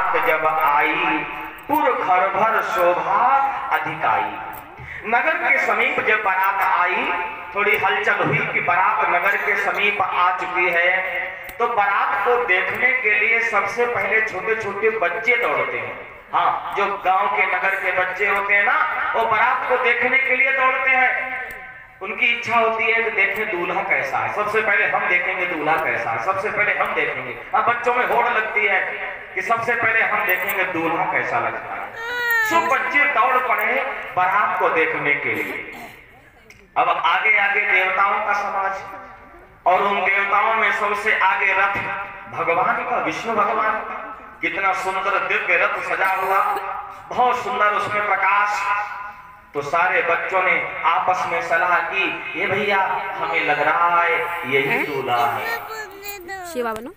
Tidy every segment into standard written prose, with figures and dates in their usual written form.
बारात जब आई, पुर घर भर शोभा अधिकाई। नगर के समीप जब बारात आई, थोड़ी हलचल हुई कि बारात नगर के समीप आ चुकी है। तो बारात को देखने के लिए सबसे पहले छोटे छोटे बच्चे दौड़ते हैं। हाँ, जो गांव के नगर के बच्चे होते हैं ना, वो बारात को देखने के लिए दौड़ते हैं। उनकी इच्छा होती है कि देखें दूल्हा कैसा है, सबसे पहले हम देखेंगे दूल्हा कैसा है, सबसे पहले हम देखेंगे। अब बच्चों में होड़ लगती है कि सबसे पहले हम देखेंगे दूल्हा कैसा लगता है। सब बच्चे दौड़ पड़े बारात को देखने के लिए। अब आगे आगे देवताओं का समाज, और उन देवताओं में सबसे आगे रथ भगवान का, विष्णु भगवान का। कितना सुंदर दिव्य रथ सजा हुआ, बहुत सुंदर उसमें प्रकाश। तो सारे बच्चों ने आपस में सलाह की, ये भैया हमें लग रहा है यही दूल्हा है। शिवा बनो।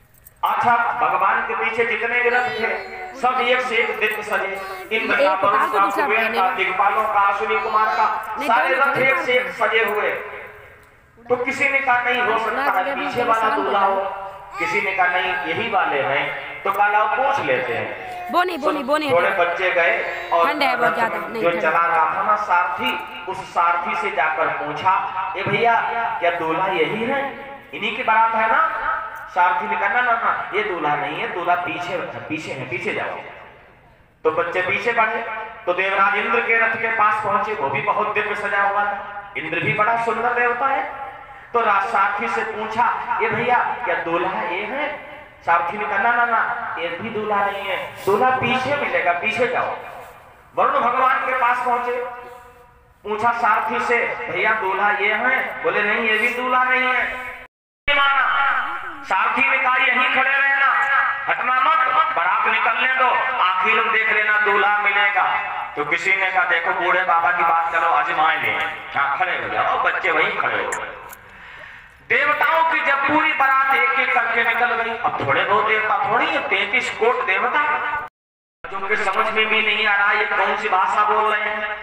अच्छा, भगवान के पीछे जितने भी रथ थे सब एक से एक दिव्य सजे। इंद्र का, वरुण का, कुबेर का, दिक्पालों का, अश्विनी कुमार का, सारे रथ एक से एक सजे हुए। तो किसी ने कहा नहीं हो सकता है पीछे वाला दूल्हा हो, किसी ने कहा नहीं यही वाले हैं। तो काला पूछ लेते हैं। बोनी बोनी बोनी। थोड़े बच्चे गए और जो चला रहा था ना सारथी, उस सारथी से जाकर पूछा, ए भैया क्या दूल्हा यही है, इन्हीं की बारात है ना? सारथी ने कहा ना ना, ये दूल्हा नहीं है, दूल्हा पीछे पीछे है, पीछे जाओ। तो बच्चे पीछे बढ़े। तो देवराज इंद्र के रथ के पास पहुंचे, वो भी बहुत दिव्य सजा हुआ था। इंद्र भी बड़ा सुंदर देवता है। तो सारथी से पूछा, ये भैया क्या दूल्हा ये है? सारथी ने कहा ना ना, ये भी दूल्हा नहीं है, दूल्हा पीछे मिलेगा, पीछे जाओ। वरुण भगवान के पास पहुंचे, पूछा सारथी से, भैया दूल्हा ये है? बोले नहीं, ये भी दूल्हा नहीं है। सारथी ने कहा यहीं खड़े रहना, हटना मत, बारात निकलने दो, आखिर लोग देख लेना दूल्हा मिलेगा। तो किसी ने कहा देखो बूढ़े बाबा की बात करो, आजमाए ले। हाँ, खड़े हो जाओ। बच्चे वहीं खड़े हो गए। देवताओं की जब पूरी बारात एक एक करके निकल गई, अब थोड़े बहुत देवता थोड़ी है, 33 कोट देवता, जो कि समझ में भी नहीं आ रहा ये कौन सी भाषा बोल रहे हैं।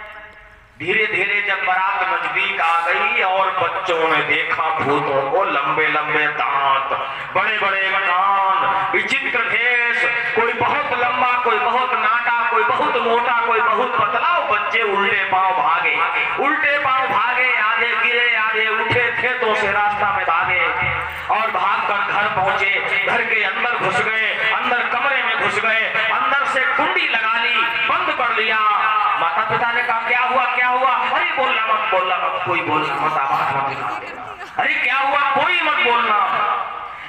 धीरे धीरे जब बारात नजदीक आ गई और बच्चों ने देखा भूतों को, लंबे लंबे दांत, बड़े बड़े कान, विचित्र भेष, कोई बहुत लंबा, कोई बहुत नाटा, कोई बहुत मोटा, कोई बहुत पतला। बच्चे उल्टे पांव भागे, उल्टे पांव भागे, आधे गिरे आधे उठे, खेतों से रास्ता में भागे और भागकर घर पहुंचे। घर के अंदर घुस गए, अंदर कमरे में घुस गए, अंदर से कुंडी लगा ली, बंद कर लिया। माता पिता ने कहा क्या हुआ क्या हुआ? अरे बोलना मत, बोलना मत, कोई बोलना मत, आवाज मत निकालना। अरे क्या हुआ? कोई मत बोलना।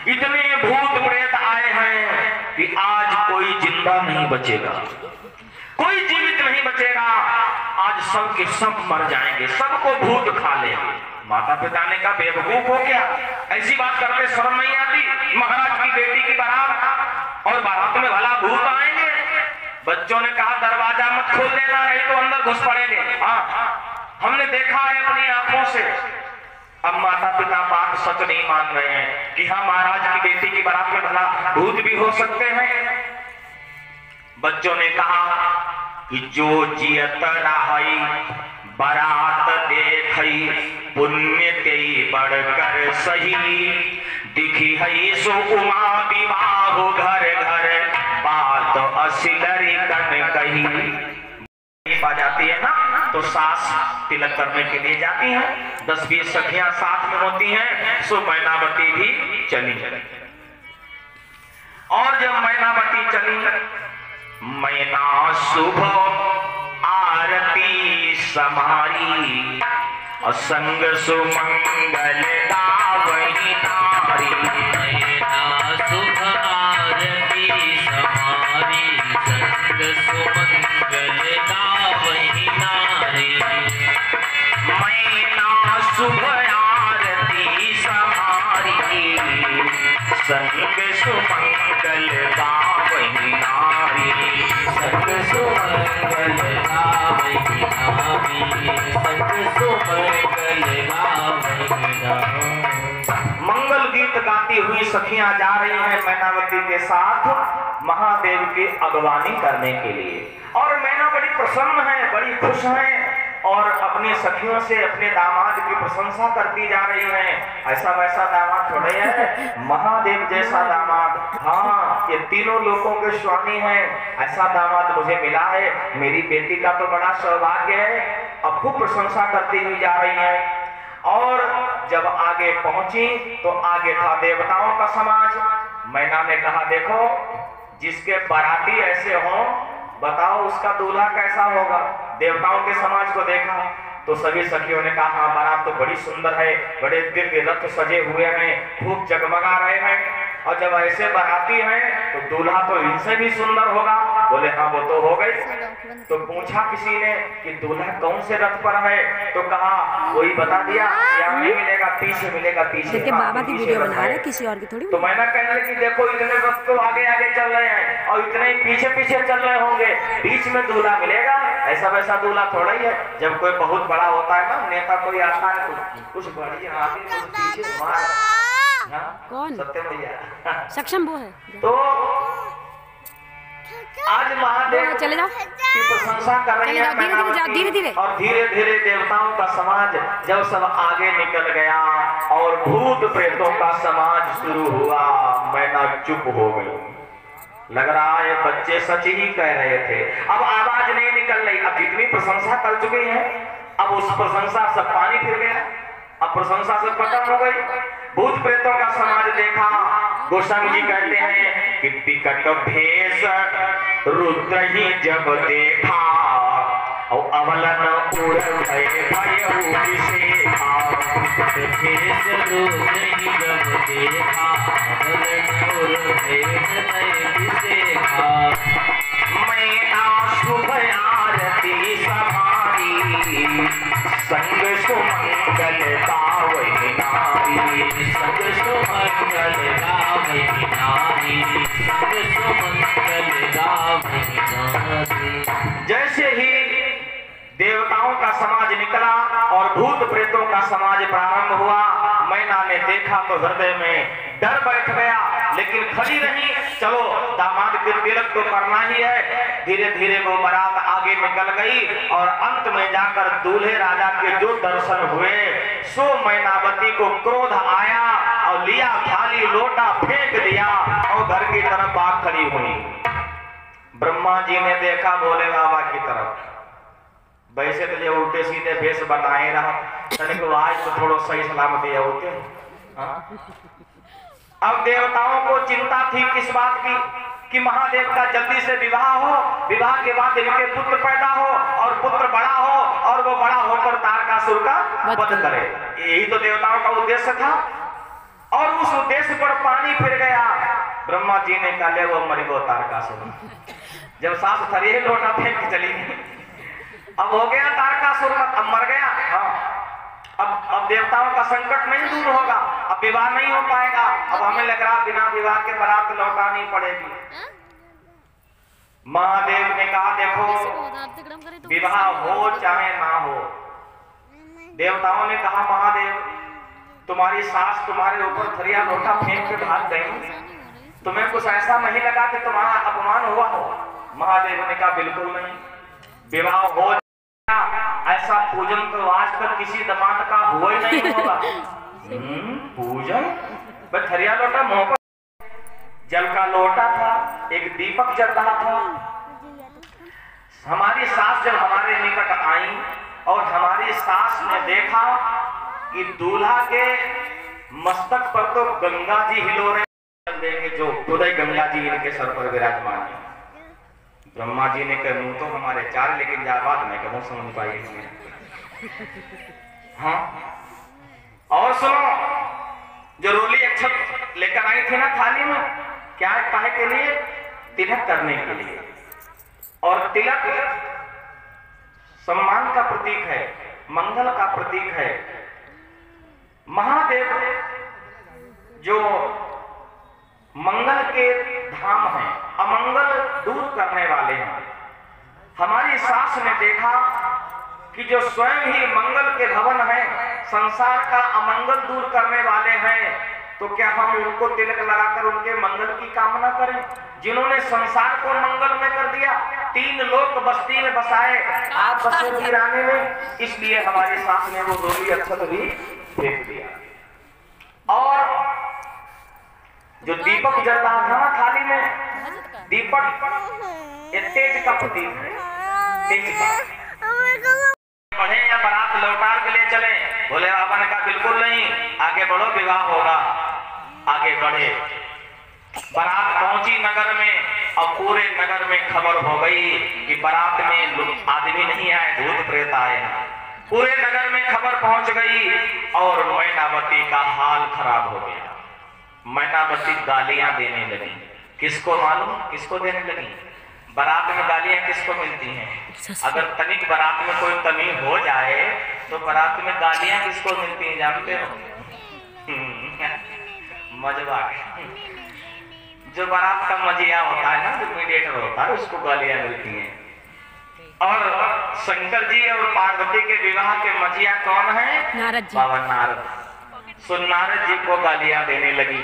इतने भूत प्रेत आए हैं कि आज कोई जिंदा नहीं बचेगा, कोई जीवित नहीं बचेगा। आज सब के सब मर जाएंगे, सबको भूत खा लेंगे। माता पिता ने कहा बेवकूफ हो क्या, ऐसी बात करते शर्म नहीं आती? महाराज की बेटी की बारात, और बारात में भला भूत आएंगे? बच्चों ने कहा दरवाजा मत खोल देना, नहीं तो अंदर घुस पड़ेंगे। हाँ, हमने देखा है अपनी आंखों से। अब माता पिता बात सच नहीं मान रहे हैं कि हाँ महाराज की बेटी की बारात में भला भूत भी हो सकते हैं। बच्चों ने कहा कि जो जियत रही बारात देखई, पुण्य ते बढ़कर सही, दिखी है सो उमा विवाह घर घर, बात असिलरी कन कही। पा जाती है ना, तो सास तिलक करने के लिए जाती हैं, 10-20 सखियां साथ में होती हैं। सो मैनावती भी चली। और जब मैनावती चली, मैना शुभ आरती समारी, असंग सुमंगल गावही नारी। मैना शुभ आरती समारी, संग सुमंगल गावही नारी। मैना शुभ आरती समारी, संग सुमंगल गावही नारी। संग सुमंगल गावही नारी, संग सुमंगल गावही नारी। मंगल गीत गाती हुई सखियां जा रही हैं मैनावती के साथ महादेव की अगवानी करने के लिए। और मैना बड़ी प्रसन्न है, बड़ी खुश है और अपनी सखियों से अपने दामाद की प्रशंसा करती जा रही हैं। ऐसा वैसा दामाद थोड़े है, महादेव जैसा दामाद, हाँ ये तीनों लोगों के स्वामी हैं, ऐसा दामाद मुझे मिला है, मेरी बेटी का तो बड़ा सौभाग्य है। अब खूब प्रशंसा करती हुई जा रही है। और जब आगे पहुंची तो आगे था देवताओं का समाज। मैना ने कहा देखो जिसके बाराती ऐसे हों बताओ उसका दूल्हा कैसा होगा। देवताओं के समाज को देखा तो सभी सखियों ने कहा हाँ बारात तो बड़ी सुंदर है, बड़े दिव्य रथ सजे हुए हैं, खूब जगमगा रहे हैं, और जब ऐसे बाराती हैं तो दूल्हा तो इनसे भी सुंदर होगा। बोले हाँ वो तो हो गई। तो पूछा किसी ने कि दूल्हा कौन से रथ पर है, तो कहा वही बता दिया यहाँ नहीं मिलेगा, पीछे मिलेगा, पीछे। देखिए बाबा की वीडियो बना रहे किसी और की थोड़ी। तो मैंने कहने लगी देखो इतने रथ तो आगे आगे चल रहे हैं और इतने ही पीछे पीछे चल रहे होंगे, बीच में दूल्हा मिलेगा, ऐसा वैसा दूल्हा थोड़ा ही है। जब कोई बहुत बड़ा होता है ना, नेता कोई आता है कुछ बड़ी आगे पीछे कौन सत्य भैया सक्षम वो है। तो आज महादेव चले जाओ की प्रशंसा कर रही है धीरे धीरे, और धीरे धीरे देवताओं का समाज जब सब आगे निकल गया और भूत प्रेतों का समाज शुरू हुआ, मैना चुप हो गई। लग रहा है बच्चे सच ही कह रहे थे, अब आवाज नहीं निकल रही। अब जितनी प्रशंसा कर चुके हैं अब उस प्रशंसा से पानी फिर गया, अब प्रशंसा से खत्म हो गई। भूत प्रेतों का समाज देखा, गोस्वामी जी कहते हैं कि विकट भेष रुद्र ही जब देखा और अवलन उड़ भय विशेखा। भेष रुद्र ही जब देखा अवलन उड़ भय विशेखा। मैना शुभ आरती सवारी संग सुमंगल गावै नारी, संग सुमंगल गावै नारी, संग सुमंगल गावै नारी। जैसे ही देवताओं का समाज निकला और भूत प्रेतों का समाज प्रारंभ हुआ, मैना ने देखा तो हृदय में डर बैठ गया, लेकिन खड़ी रही। चलो दामाद के तिलक तो करना ही है। धीरे धीरे वो बारात आगे निकल गई और अंत में जाकर दूल्हे राजा के जो दर्शन हुए सो मैनावती को क्रोध आया और लिया थाली लोटा फेंक दिया और घर की तरफ भाग खड़ी हुई। ब्रह्मा जी ने देखा भोले बाबा की तरफ, वैसे तो ये उल्टे सीधे भेष बनाए रहा, आज तो थोड़ा सही सलामत है होते। अब देवताओं को चिंता थी किस बात की कि महादेव का जल्दी से विवाह हो, विवाह के बाद इनके पुत्र पैदा हो और पुत्र बड़ा हो और वो बड़ा होकर तारकासुर का वध करे। यही तो देवताओं का उद्देश्य था और उस उद्देश्य पर पानी फिर गया। ब्रह्मा जी ने कहा ले वो मर गो तारकासुर। जब सास थरी लोटा फेंक के चली गई, अब हो गया तारकासुर, अब मर गया। हाँ अब देवताओं का संकट नहीं दूर होगा, अब विवाह नहीं हो पाएगा। अब हमें लग रहा बिना विवाह के बारात लौटानी पड़ेगी। महादेव ने कहा देखो विवाह हो चाहे ना हो। देवताओं ने कहा महादेव तुम्हारी सास तुम्हारे ऊपर थरिया लोटा फेंक के भाग गई, तुम्हें कुछ ऐसा नहीं लगा कि तुम्हारा अपमान हुआ हो? महादेव ने कहा बिल्कुल नहीं, विवाह हो ऐसा पूजन तो आज तक किसी दामाद का हुआ ही नहीं होगा। पूजन थरिया लोटा मुंह पर, जल का लोटा था, एक दीपक जल रहा था। हमारी सास जब हमारे निकट आई और हमारी सास ने देखा कि दूल्हा के मस्तक पर तो गंगा जी हिलो रहे देंगे, जो उदय गंगा जी इनके सर पर विराजमान है। ब्रह्मा जी ने कहा मुंह तो हमारे चार, लेकिन जा बात नहीं कहूँ समझ पाइए। हाँ और सुनो, जो रोली अक्षत लेकर आई थी ना थाली में, क्या काहे के लिए? तिलक करने के लिए। और तिलक सम्मान का प्रतीक है, मंगल का प्रतीक है। महादेव जो मंगल के धाम हैं, अमंगल दूर करने वाले हैं। हमारी सास ने देखा कि जो स्वयं ही मंगल के भवन हैं, संसार का अमंगल दूर करने वाले हैं, तो क्या हम उनको तिलक लगाकर उनके मंगल की कामना करें? जिन्होंने संसार को मंगल में कर दिया, 3 लोक बस्ती में बसाए, आप बसे वीराने में, इसलिए हमारे साथ में वो डोली अक्षत भी फेंक दिया। और जो दीपक जल रहा था ना थाली में, दीपक ये तेज का प्रतीक है, तेज का। बढ़े या बारात लौटा के ले चले? बोले बाबा ने कहा बिल्कुल नहीं, आगे बढ़ो, विवाह होगा। आगे बढ़े, बारात पहुंची नगर में और पूरे नगर में खबर हो गई कि बारात में आदमी नहीं आए, भूत प्रेत आए हैं। पूरे नगर में खबर पहुंच गई और मैनावती का हाल खराब हो गया। मैनावती गालियां देने लगी। किसको मालूम किसको देने लगी? बारात में गालियां किसको मिलती हैं? अगर तनिक बारात में कोई कमी हो जाए तो बारात में गालियां किसको मिलती हैं जानते हो? मजबा। जो बारात का मजिया होता है ना, जो मीडिएटर होता है, उसको गालियां मिलती हैं। और शंकर जी और पार्वती के विवाह के मजिया कौन है? नारद जी। बाबा नारद। सो नारद जी को गालियां देने लगी।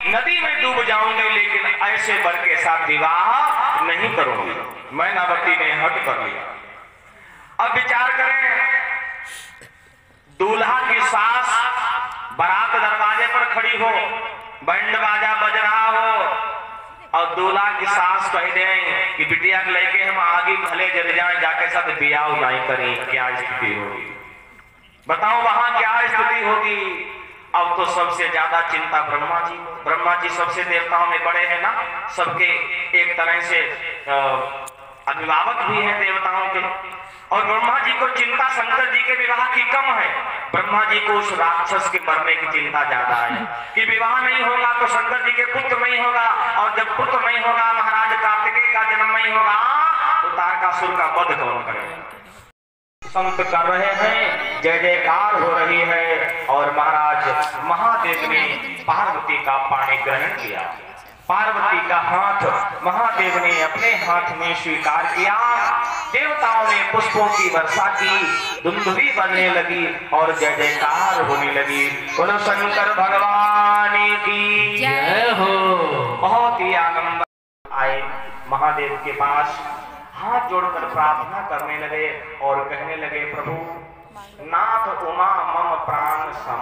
नदी में डूब जाऊंगी लेकिन ऐसे वर के साथ विवाह नहीं करूंगी। मैनावती ने हट कर लिया। अब विचार करें, दूल्हा की सास बारात दरवाजे पर खड़ी हो, बैंड बाजा बज रहा हो और दूल्हा की सास कह दे कि बिटिया के लेके हम आगे भले जल जाए, जाके सब बियाह नहीं करें, क्या स्थिति होगी? बताओ वहां क्या स्थिति होगी? अब तो सबसे ज्यादा चिंता ब्रह्मा जी। ब्रह्मा जी सबसे देवताओं में बड़े हैं ना, सबके एक तरह से अभिभावक भी हैं देवताओं के। और ब्रह्मा जी को चिंता शंकर जी के विवाह की कम है, ब्रह्मा जी को उस राक्षस के मरने की चिंता ज्यादा है कि विवाह नहीं होगा तो शंकर जी के पुत्र नहीं होगा, और जब पुत्र नहीं होगा, महाराज कार्तिकेय का जन्म नहीं होगा, तो तारकासुर का वध कौन करेगा? संत कर रहे हैं, जय जयकार हो रही है। और महाराज महादेव ने पार्वती का पाणी ग्रहण किया। पार्वती का हाथ महादेव ने अपने हाथ में स्वीकार किया। देवताओं ने पुष्पों की वर्षा की, धुंधुली बनने लगी और जय जयकार होने लगी। बोलो शंकर भगवान की जय हो। बहुत ही आनंद आए महादेव के पास, हाथ जोड़कर प्रार्थना करने लगे और कहने लगे, प्रभु नाथ उमा मम प्राण सम,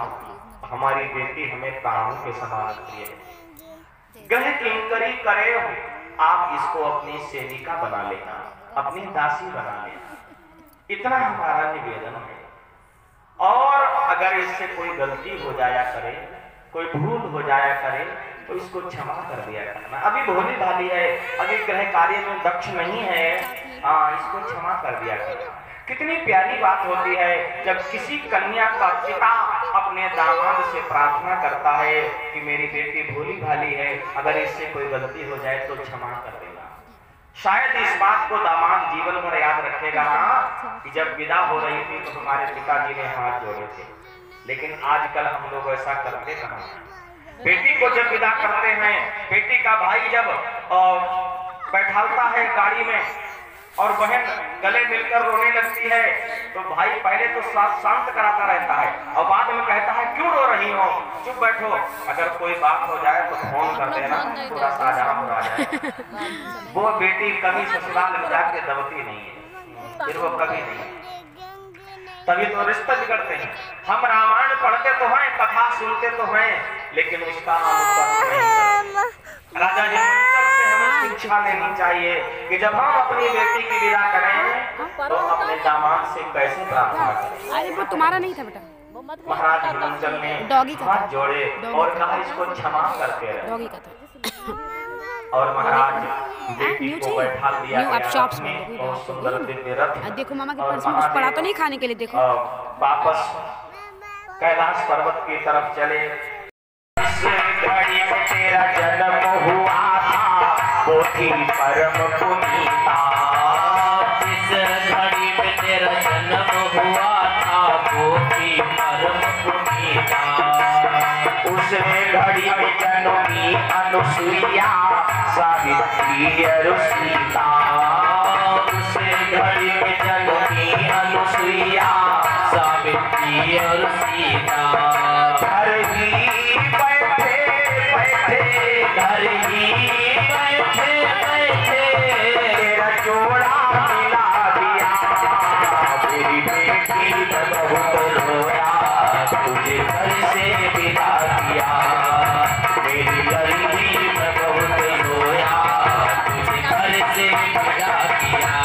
हमारी बेटी हमें प्राणों के समान प्रिय है। गह किंकरी करे हो, आप इसको अपनी सेविका बना लेना, अपनी दासी बना लेना, इतना हमारा निवेदन है। और अगर इससे कोई गलती हो जाया करे, कोई भूल हो जाया करे, तो इसको क्षमा कर दिया करना। अभी भोली भाली है, अभी ग्रह कार्य में दक्ष नहीं है, इसको क्षमा कर दिया करना। कितनी प्यारी बात होती है जब किसी कन्या का पिता अपने दामाद से प्रार्थना करता है कि मेरी बेटी भोली भाली है, अगर इससे कोई गलती हो जाए तो क्षमा कर देना। शायद इस बात को दामाद जीवन भर याद रखेगा ना कि जब विदा हो रही थी तो हमारे पिताजी ने हाथ जोड़े थे, लेकिन आजकल हम लोग ऐसा करते कहाँ। बेटी को जब विदा करते हैं, बेटी का भाई जब बैठाता है गाड़ी में और बहन गले मिलकर रोने लगती है, तो भाई पहले तो शांत कराता रहता है और बाद में कहता है क्यों रो रही हो, चुप बैठो, अगर कोई बात हो जाए तो फोन कर देना, थोड़ा सा आराम हो जाए। वो बेटी कभी ससुराल में जाके दबती नहीं है, फिर वो कभी नहीं, तभी तो रिश्ता बिगड़ते हैं। हम रामायण पढ़ते तो हैं, कथा सुनते तो हैं, लेकिन उसका अनुसरण नहीं करते। राजा हिमांचल से हमें शिक्षा लेनी चाहिए कि जब हम अपनी बेटी की विदा करें तो अपने दामाद से कैसे प्रार्थना करें। अरे वो तुम्हारा नहीं था बेटा। महाराज हिमांचल ने हाथ जोड़े और कहा इसको क्षमा करके रहे। डॉगी का था। और महाराज बेटी न्यू को चाहिए बैठा दिया न्यू आप गया शॉप्स रथ में में, कोई बहुत बात सुंदर नहीं। दिव्य रथ। देखो मामा के और पर्स में कुछ पड़ा तो नहीं महादेव खाने के लिए, देखो वापस कैलाश पर्वत की तरफ चले। इस घड़ी में तेरा जन्म हुआ था पोथी परम पुनीता। इस घड़ी में तेरा जन्म हुआ था पोथी परम पुनीता। उस घड़ी में जन्मी अनुसुईया सावित्री और सीता। उस घड़ी में जन्मी अनुसुईया सावित्री और सीता। घर ही बैठे बैठे घर ही बैठे बैठे तेरा जोड़ा मिला दिया। मेरी बेटी ने बहुत रोया तुझे घर से विदा किया। मेरी लड़की में बहुत रोया तुझे घर से विदा किया।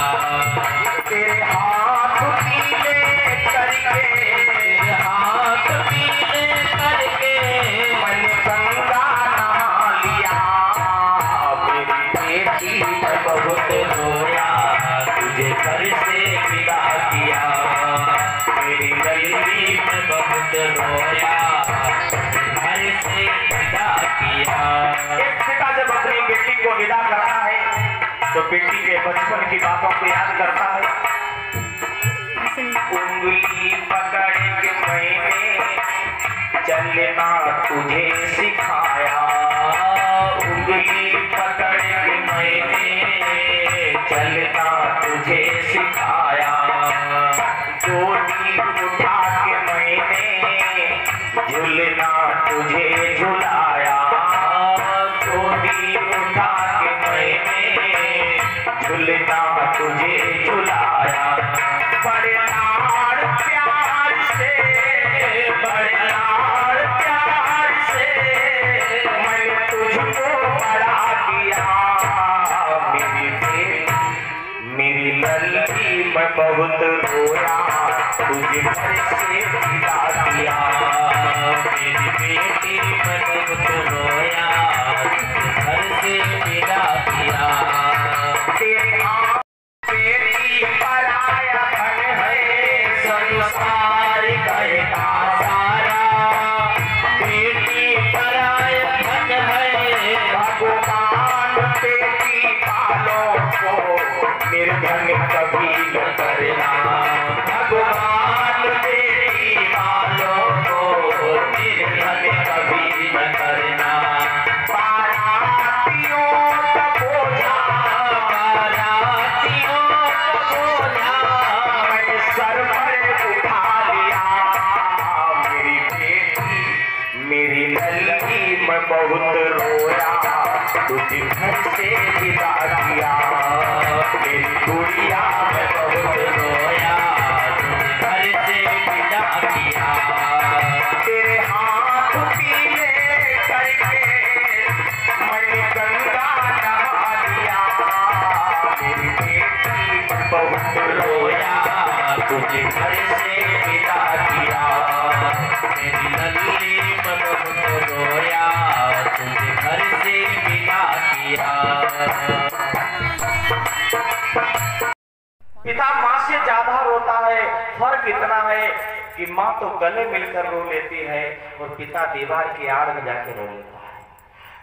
तेरे हाथ पीले करके तेरे हाथ पीले करके मन गंगा नहा लिया। मेरी बेटी ने बहुत रोया तुझे घर से विदा किया। मेरी लड़की में बहुत रोया घर से विदा किया। एक पिता जब अपनी बेटी को विदा करता है तो बेटी के बचपन की बातों को याद करता है। ऐसे नहीं। उंगली पकड़ के मैंने चलना तुझे सिखाया। उंगली पकड़ के मैंने चलना तुझे सिखाया। गोदी उठा के मैंने झूलना तुझे झुलाया। गोदी उठा के मैंने झूलना तुझे झुलाया। बड़े लाड़ प्यार से बड़े लाड़ प्यार से मैंने तुझको बड़ा किया। मेरी बेटी मेरी लड़की मैं बहुत रोया तुझे घर से विदा किया। मेरी बेटी में बहुत रोया घर से विदा किया। तेरे हाथ बेटी पराया धन है संसार कहता सारा बेटी पराया धन है। भगवान बेटी पालों को निर्धन कभी न करना। भगवान बेटी वालों को निर्धन कभी न करना। बारातियों का बोझा बारातियों का बोझा मैंने सर पर उठा लिया। मेरी बेटी मेरी लड़की मैं बहुत रोया तुझे घर से विदा किया। मेरी गुड़िया मैं बहुत रोया तुझे घर से विदा किया। तेरे हाथ पीले करके मैंने गंगा नहा लिया। मेरी बेटी बहुत रोया रोया तुझे घर से विदा किया। मेरी लल्ली में बहुत रोया तुझे घर से विदा किया। पिता माँ से ज्यादा रोता है। फर्क इतना है कि माँ तो गले मिलकर रो लेती है और पिता दीवार की आड़ में जाके रो लेता है।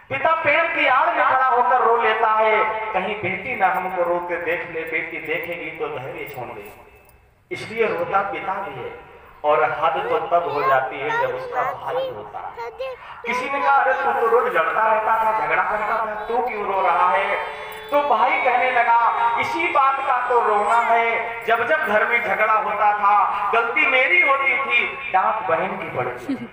पिता पेड़ की आड़ में खड़ा होकर रो लेता है कहीं बेटी ना हमको रोते देख ले। बेटी देखेगी तो धैर्य छोड़ देगी। इसलिए रोता पिता भी है। और हद तो तब हो जाती है जब उसका भाई रोता है। किसी ने कहा अरे तू तो रोज लड़ता रहता था झगड़ा करता था तू क्यों रो रहा है। तो भाई कहने लगा इसी बात का तो रोना है। जब जब घर में झगड़ा होता था गलती मेरी होती थी डांट बहन की पड़ती थी।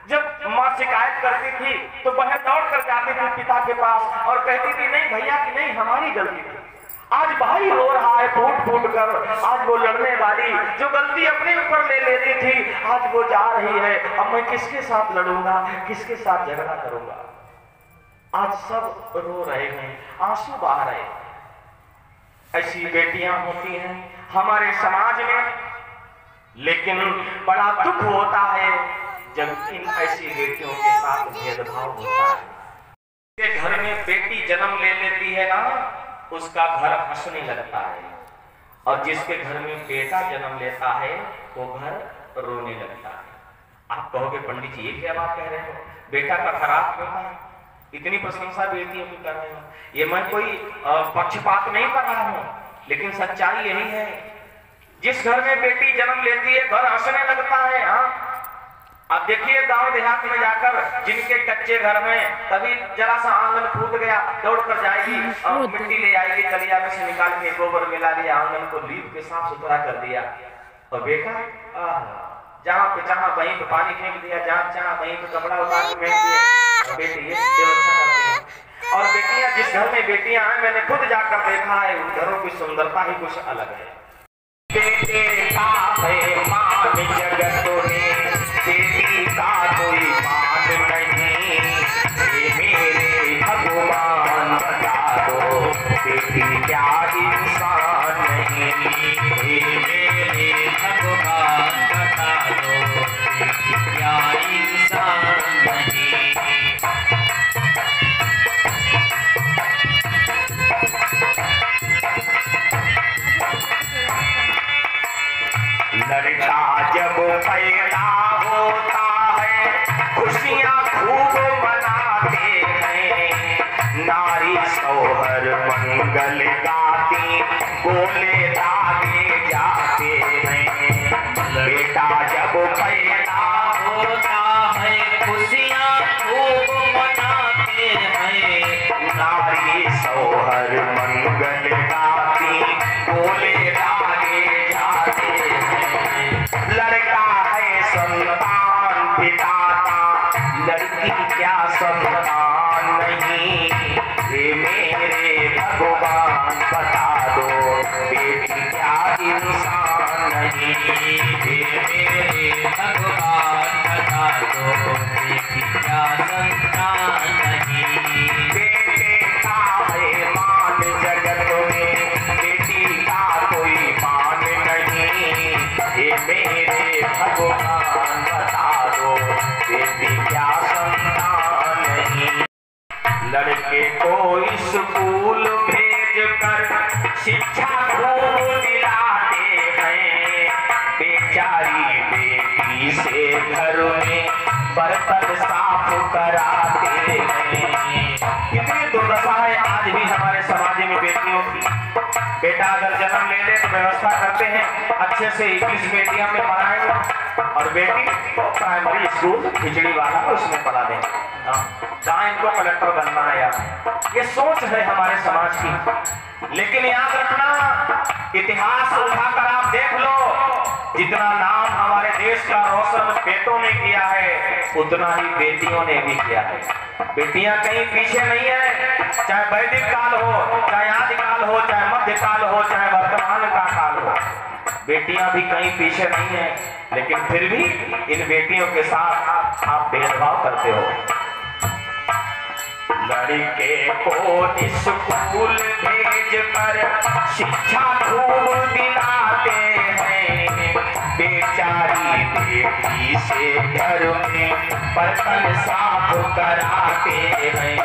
जब माँ शिकायत करती थी तो बहन दौड़ कर जाती थी पिता के पास और कहती थी नहीं भैया की नहीं हमारी गलती थी। आज भाई रो रहा है फूट फूट कर। आज वो लड़ने वाली जो गलती अपने ऊपर ले लेती थी आज वो जा रही है। अब मैं किसके साथ लड़ूंगा किसके साथ झगड़ा करूंगा। आज सब रो रहे हैं आंसू बहा रहे हैं। ऐसी बेटियां होती हैं हमारे समाज में। लेकिन बड़ा दुख होता है जब इन ऐसी बेटियों के साथ भेदभाव होता है। के घर में बेटी जन्म ले लेती है ना, उसका घर हंसने लगता है, और जिसके घर में बेटा जन्म लेता है वो घर रोने लगता है। आप कहोगे पंडित जी ये क्या बात कह रहे हो, बेटा का खराब क्यों है, इतनी प्रशंसा बेटियों की कर रहे हो। ये मैं कोई पक्षपात नहीं कर रहा हूँ, लेकिन सच्चाई यही है। जिस घर में बेटी जन्म लेती है घर हंसने लगता है। हाँ, अब देखिए गांव देहात में जाकर जिनके कच्चे घर में कभी जरा सा आंगन फूट गया, दौड़ कर जाएगी और मिट्टी ले आएगी, कलिया में से निकाल के गोबर मिला लिया, आंगन को लीप के साफ सुथरा कर दिया। और बेटा जहाँ पे चाहा वहीं पे पानी फेंक दिया, जहाँ चाहा वहीं पे कपड़ा उतार के फेंक दिया। बेटी ये व्यवस्था करती है। और बेटियां, जिस घर में बेटियां हैं, मैंने खुद जाकर देखा है, उन घरों की सुंदरता ही कुछ अलग है। बेटे का है मान जगत में, बेटी का कोई मान नहीं, ये मेरे भगवान बता दो, बेटी क्या इंसान नहीं, ये मेरे भगवान बता दो, बेटी क्या इंसान नहीं। लड़का जब पैदा होता है खुशियाँ खूब मनाते हैं, नारी सोहर मंगल गाती बोले दागे जाते हैं। बेटा जब पैदा होता है खुशियाँ खूब मनाते हैं, नारी सोहर मंगल गाती बोले दागे जाते हैं। लड़का है संतान पिताता, लड़की क्या संतान नहीं, ये मेरे भगवान बता दो, बेटी क्या इंसान नहीं, ये मेरे भगवान बता दो, बेटी क्या संतान नहीं। बेटे का है मान जगत में, बेटी का कोई मान नहीं, ये मेरे भगवान बता दो, बेटी क्या संतान नहीं। लड़के को स्कूल भेज कर शिक्षा खूब दिलाते हैं, बेचारी बेटी से घर में बर्तन साफ कराते हैं। कितनी दुर्दशा है आज भी हमारे समाज में बेटियों की। बेटा अगर जन्म ले ले तो व्यवस्था करते हैं अच्छे से इंग्लिश मीडियम में पढ़ाएंगे, और बेटी तो प्राइमरी स्कूल खिचड़ी वाला उसमें पढ़ा देंगे, जहाँ इनको कलेक्टर बनना है। यार ये सोच है हमारे समाज की। लेकिन याद रखना, इतिहास उठाकर आप देख लो, जितना नाम हमारे देश का रोशन बेटों ने किया है, उतना ही बेटियों ने भी किया है। बेटियां कहीं पीछे नहीं है, चाहे वैदिक काल हो, चाहे आदिकाल हो, चाहे मध्यकाल हो, चाहे वर्तमान का काल हो, बेटियां भी कहीं पीछे नहीं है। लेकिन फिर भी इन बेटियों के साथ आप भेदभाव करते हो। लड़के को स्कूल भेज कर शिक्षा खूब दिलाते हैं, बेचारी बेटी से घर में बर्तन साफ कराते हैं।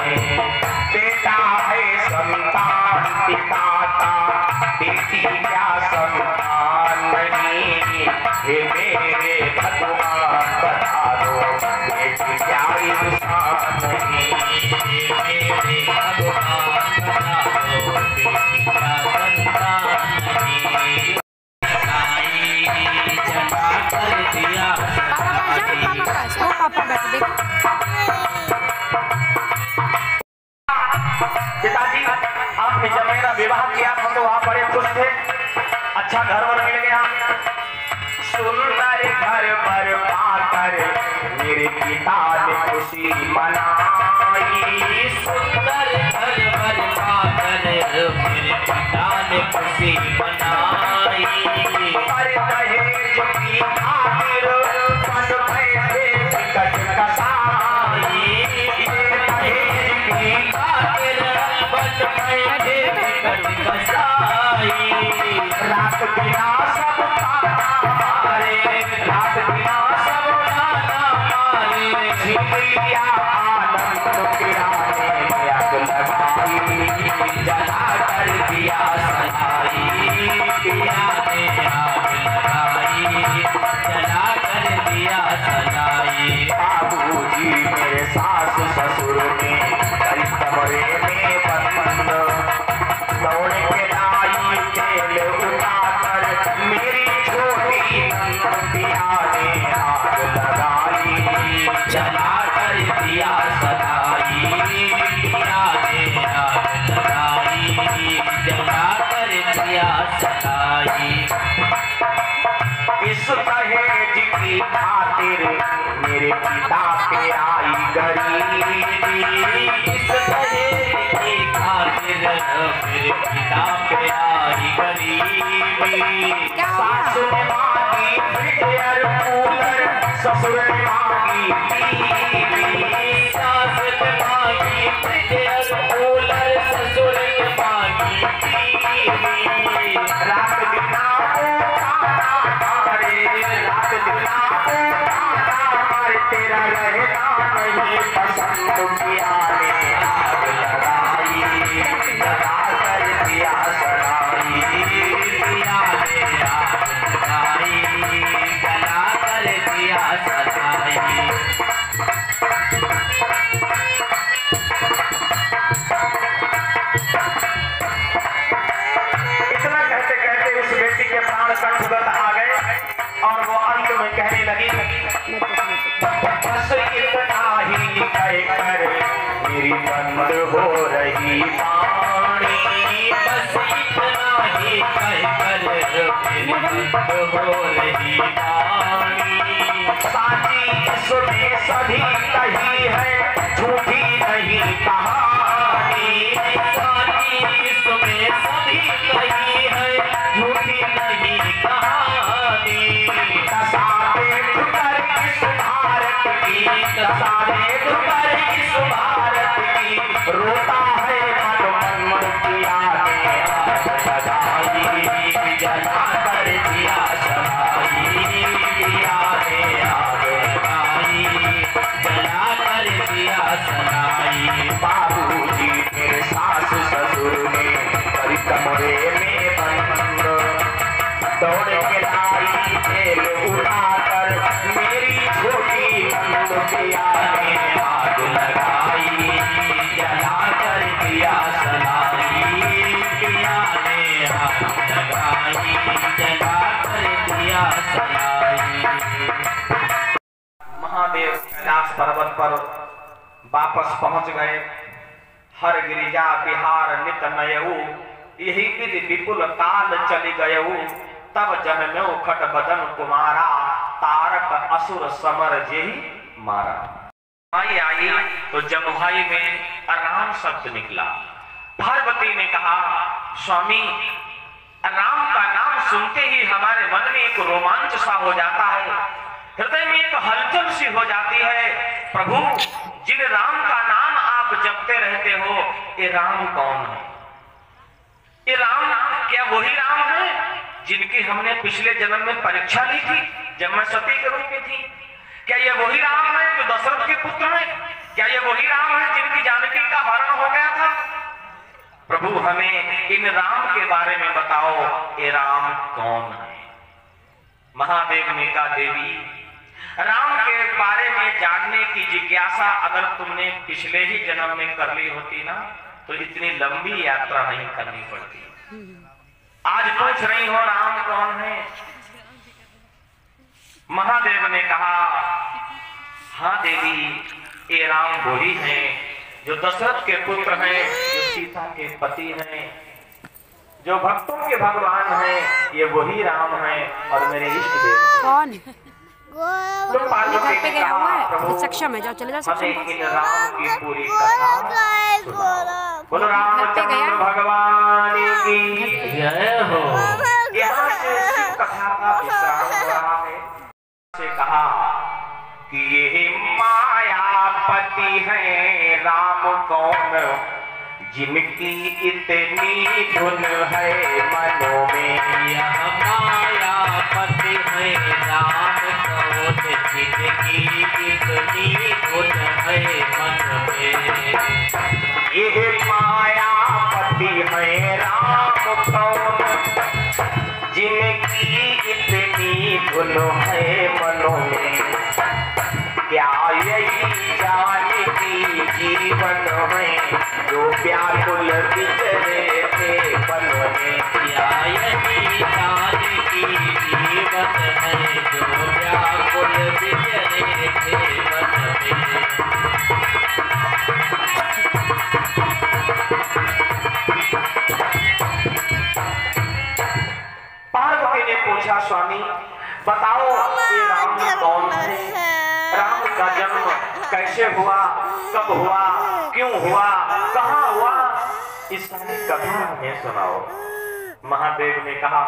बेटा है संतान पिताता, बेटी क्या संतान नहीं, हे मेरे भगवान बता दो, बेटी क्या इंसान नहीं, मेरे भगवान बता दो, बेटी क्या संतान नहीं। चला कर दिया पापा बैठ देखो। पिताजी आपने जब मेरा विवाह किया हम तो वहाँ बड़े खुश थे, अच्छा घर वर मिल गया, सुंदर घर पर पाकर मेरे पिता ने खुशी मनाई, सुंदर घर पर पाकर मेरे पिता ने खुशी मनाई। पर दहेज की खातिर बन बैठे टिकट कसाई, ये दहेज की खातिर बन बैठे टिकट कसाई। रात बिना सब ताना मारे, रात बिना सब ताना मारे, छीन लिया आनंद किराने में सलाई, पिया ने आग लगाई, जला कर दिया सलाई। इस दहेज की खातिर मेरे पिता पे आई गरीबी, इस दहेज की खातिर मेरे पिता पे आई गरीबी। सास ने मांगी फ्रिज कूलर, ससुर ने मांगी टीवी, सास ने मांगी फ्रिज कूलर, ससुर ने मांगी टीवी। रात दिन खाना मारे, रात दिन खाना मारे, तेरा रहना नहीं पसंद, पिया ने आग लगाई, जला कर दिया सलाई, पिया ने आग लगाई, जला कर दिया सलाई। इतना कहते कहते उस बेटी के प्राण कंठगत आ गए और वो अंत में कहने लगी, बस इतना ही कहकर मेरी बंद हो रही वाणी, बस इतना ही कहकर मेरी बंद हो रही वाणी। साची सुने सभी कही है, झूठी नहीं कहानी, साची इसमें सभी कही है, झूठी नहीं कहानी। दशा देख कर इस भारत की, दशा देख कर इस भारत की, रोता है मन मन पिया ने आग लगाई, जला कर दिया सलाई, पिया ने आग लगाई, जला कर दिया सलाई। बाबूजी मेरे सास ससुर ने करी कमरे में बंद, दौड़ के लाई तेल उठाकर मेरी छोटी नंद, पिया ने आग लगाई, जला कर दिया सलाई, पिया ने आग लगाई, जला कर दिया सलाई। महादेव कैलाश पर्वत पर वापस पहुंच गए। हर गिरिजा बिहार नित नयऊ, यही विधि विपुल काल चली गयऊ, तब जनमेऊ खट बदन कुमारा, तारक असुर समर जेहि मारा। आई तो जमुहाई में राम शब्द निकला। पार्वती ने कहा, स्वामी राम का नाम सुनते ही हमारे मन में एक रोमांच सा हो जाता है, हृदय में एक हलचल सी हो जाती है। प्रभु, जिन राम का नाम आप जपते रहते हो, ये राम कौन है? ये राम क्या वही राम है जिनकी हमने पिछले जन्म में परीक्षा ली थी जब मैं सती के रूप में थी? क्या ये वही राम है जो दशरथ के पुत्र हैं? क्या ये वही राम है जिनकी जानकी का हरण हो गया था? प्रभु, हमें इन राम के बारे में बताओ, ये राम कौन है? महादेव ने कहा, देवी, राम के बारे में जानने की जिज्ञासा अगर तुमने पिछले ही जन्म में कर ली होती ना, तो इतनी लंबी यात्रा नहीं करनी पड़ती। आज पूछ रही हो राम कौन है? महादेव ने कहा, हाँ देवी, ये राम वही हैं जो दशरथ के पुत्र हैं, जो सीता के पति हैं, जो भक्तों के भगवान हैं। ये वही राम हैं और मेरे इष्ट देव। कौन? तो पार्वती घर पे ने गया कहा, हुआ है, प्रभु, सक्षम है, जाओ चले जाओ सक्षम। हमें इन राम की पूरी कथा सुनाओ। बोलो रामचंद्र भगवान की जय हो। यहाँ से शिव कथा का विश्राम हो रहा है। से कहा कि ये मायापति है राम कौन, जिनकी इतनी धुन है मनों में। यह मायापति है राम कौन, जिनकी इतनी धुन है मन में। ये मायापति है राम कौन, जिनकी इतनी धुन है मनों में। क्या यही जाने की जीवन में जो व्याकुल विचरे थे मन में? क्या यही जाने की जीवन है जो व्याकुल विचरे थे मन में? हुआ, कब हुआ, क्यों हुआ, कहाँ हुआ, इस सारी कथा हमें सुनाओ। महादेव ने कहा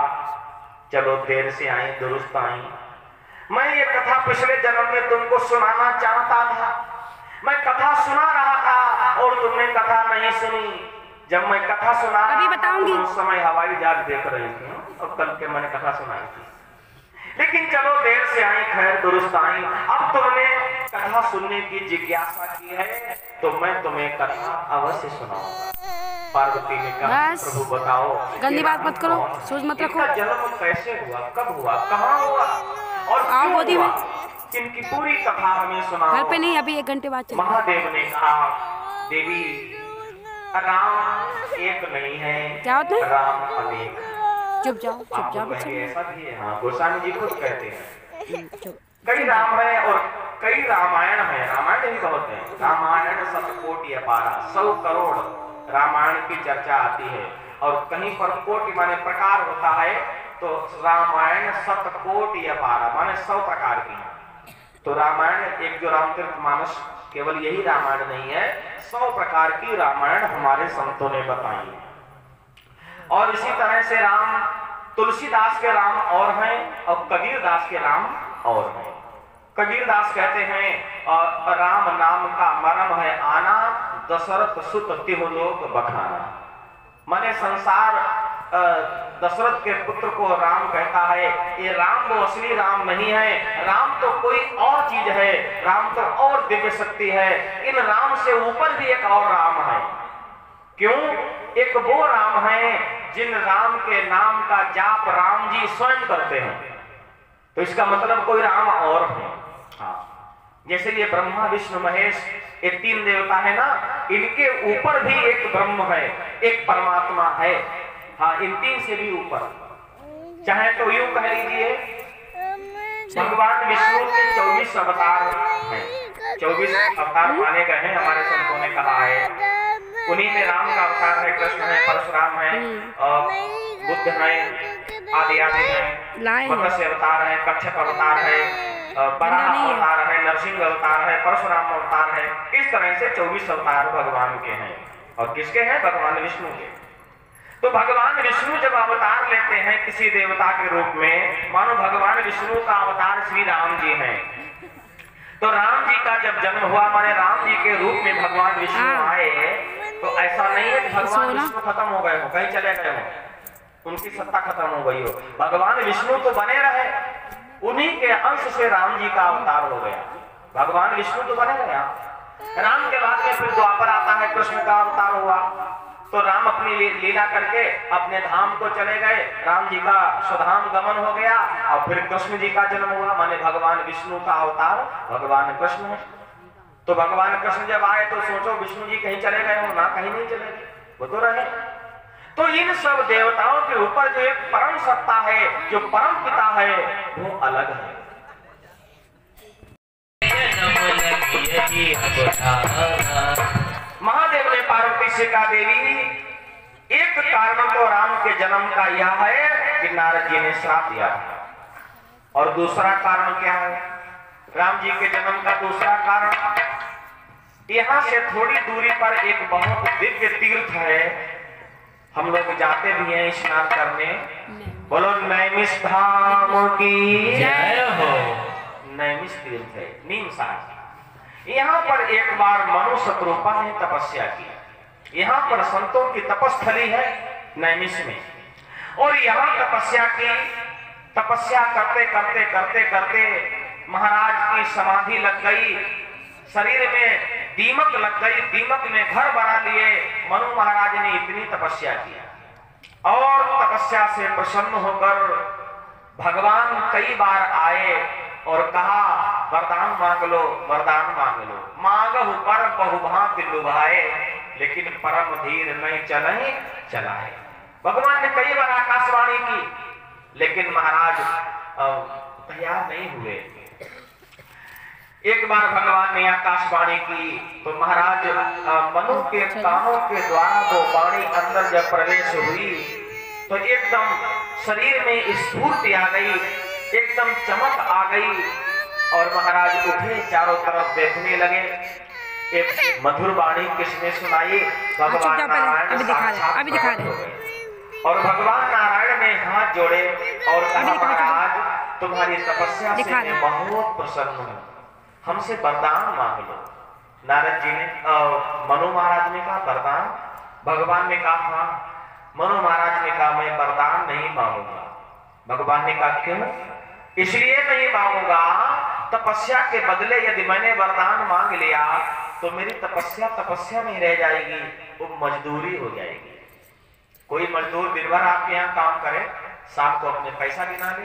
चलो देर से आई दुरुस्त आई, मैं ये कथा पिछले जन्म में तुमको सुनाना चाहता था, मैं कथा सुना रहा था और तुमने कथा नहीं सुनी। जब मैं कथा सुना अभी बताऊंगी। उस समय हवाई जहाज देख रही थी और कल के मैंने कथा सुनाई थी, लेकिन चलो देर से आई खैर दुरुस्त आई। अब तुमने कथा सुनने की जिज्ञासा की है तो मैं तुम्हें कथा अवश्य सुनाऊंगा। पार्वती ने कहा प्रभु बताओ, गंदी बात मत करो, सोच मत रखो। इनका जन्म कैसे हुआ, कब हुआ, कहाँ हुआ और आओ क्यों गोदी हुआ? में। इनकी पूरी कथा हमें सुनाओ। घर पे नहीं, अभी 1 घंटे बाद चलेंगे। महादेव ने कहा देवी राम एक नहीं है, क्या होता है? राम अनेक। चुप जाओ आप बच्चे। कहेंगे ऐसा भी है? हाँ, गोस्वामी जी खुद कहते हैं चुप। कई राम है और कई रामायण है। रामायण भी बहुत है। रामायण 100 अपारा, 100 करोड़ रामायण की चर्चा आती है और कहीं पर कोटि माने प्रकार होता है, तो रामायण 100 अपारा माने 100 प्रकार की है। तो रामायण एक जो रामचरितमानस केवल यही रामायण नहीं है, 100 प्रकार की रामायण हमारे संतों ने बताई है। और इसी तरह से राम, तुलसीदास के राम और हैं और कबीरदास के राम और हैं। कबीरदास कहते हैं राम नाम का मरम है आना, दशरथ सुत तिहु लोक बखाना। माने संसार दशरथ के पुत्र को राम कहता है, ये राम वो असली राम नहीं है, राम तो कोई और चीज है, राम तो और दिव्य शक्ति है। इन राम से ऊपर भी एक और राम है। क्यों? एक वो राम है जिन राम के नाम का जाप राम जी स्वयं करते हैं, तो इसका मतलब कोई राम और है। हाँ, जैसे ये ब्रह्मा विष्णु महेश ये 3 देवता है ना, इनके ऊपर भी एक ब्रह्म है, एक परमात्मा है। हाँ, इन 3 से भी ऊपर। चाहे तो यूं कह लीजिए भगवान विष्णु के 24 अवतार हैं, 24 अवतार माने गए हैं, हमारे संतों ने कहा है। उन्हीं में राम का अवतार है, कृष्ण है, परशुराम है, बुद्ध है, आदि आदि है, मत्स्य अवतार है, कच्छप अवतार है, बराह अवतार है, नरसिंह अवतार है, परशुराम अवतार है। इस तरह से 24 अवतार भगवान के हैं। और किसके हैं? भगवान विष्णु के। तो भगवान विष्णु जब अवतार लेते हैं किसी देवता के रूप में, मानो भगवान विष्णु का अवतार श्री राम जी हैं, तो राम जी का जब जन्म हुआ माने राम जी के रूप में भगवान विष्णु आए, तो ऐसा नहीं है कि भगवान विष्णु खत्म हो गए हो, कहीं चले गए हो, उनकी सत्ता खत्म हो गई हो। भगवान विष्णु तो बने रहे, उन्हीं के अंश से राम जी का अवतार हो गया। भगवान विष्णु तो बने रहे। राम के बाद में फिर द्वापर आता है, कृष्ण का अवतार हुआ, तो राम अपनी लीला करके अपने धाम को चले गए, राम जी का स्वधाम गमन हो गया और फिर कृष्ण जी का जन्म हुआ, माने भगवान विष्णु का अवतार भगवान कृष्ण है। तो भगवान कृष्ण जब आए तो सोचो विष्णु जी कहीं चले गए हो? ना, कहीं नहीं चले गए, वो तो रहे। तो इन सब देवताओं के ऊपर जो एक परम सत्ता है, जो परम पिता है, वो अलग है। महादेव ने पार्वती से कहा देवी एक कारण तो राम के जन्म का यह है कि नारद जी ने श्राप दिया, और दूसरा कारण क्या है? राम जी के जन्म का दूसरा कारण, यहाँ से थोड़ी दूरी पर एक बहुत दिव्य तीर्थ है, हम लोग जाते भी हैं स्नान करने। बोलो नैमिष धाम की जय हो। नैमिष तीर्थ है, नीम साथ। यहाँ पर एक बार मनु शत्रुपा ने तपस्या की। यहाँ पर संतों की तपस्थली है नैमिष में, और यहाँ तपस्या की। तपस्या करते करते करते करते महाराज की समाधि लग गई, शरीर में दीमक लग गई, दीमक ने घर बना लिए। मनु महाराज ने इतनी तपस्या की और तपस्या से प्रसन्न होकर भगवान कई बार आए और कहा वरदान मांग लो, वरदान मांग लो। मांगहु पर बहुभांत लुभाए, लेकिन परम धीर नहीं चलहि चलाए। भगवान ने कई बार आकाशवाणी की, लेकिन महाराज तैयार नहीं हुए। एक बार भगवान ने आकाशवाणी की तो महाराज मनु के कानों के द्वारा वो वाणी अंदर जब प्रवेश हुई तो एकदम शरीर में स्फूर्ति आ गई, एकदम चमक आ गई, और महाराज उठे, चारों तरफ देखने लगे। एक मधुर वाणी किसने सुनाई? चुप भगवान जाओ पहले, नारायण अभी दिखा रहे हैं, साक्षात अभी दिखा प्रकट रहे हो हैं। गए। और भगवान नारायण ने हाथ जोड़े और कहा, अभी दिखा रहे हैं। महाराज तुम्हारी तपस्या से दिखा रहे मैं हैं। बहुत प्रसन्न हूँ, हमसे वरदान मांग लो। नारद जी ने मनु महाराज ने कहा वरदान? भगवान ने कहा हाँ। मनु महाराज ने कहा मैं वरदान नहीं मांगूंगा। भगवान ने कहा क्यों? इसलिए नहीं मांगूंगा, तपस्या के बदले यदि मैंने वरदान मांग लिया तो मेरी तपस्या नहीं रह जाएगी, वो मजदूरी हो जाएगी। कोई मजदूर दिन भर आपके यहाँ काम करे, शाम को अपने पैसा गिना ले,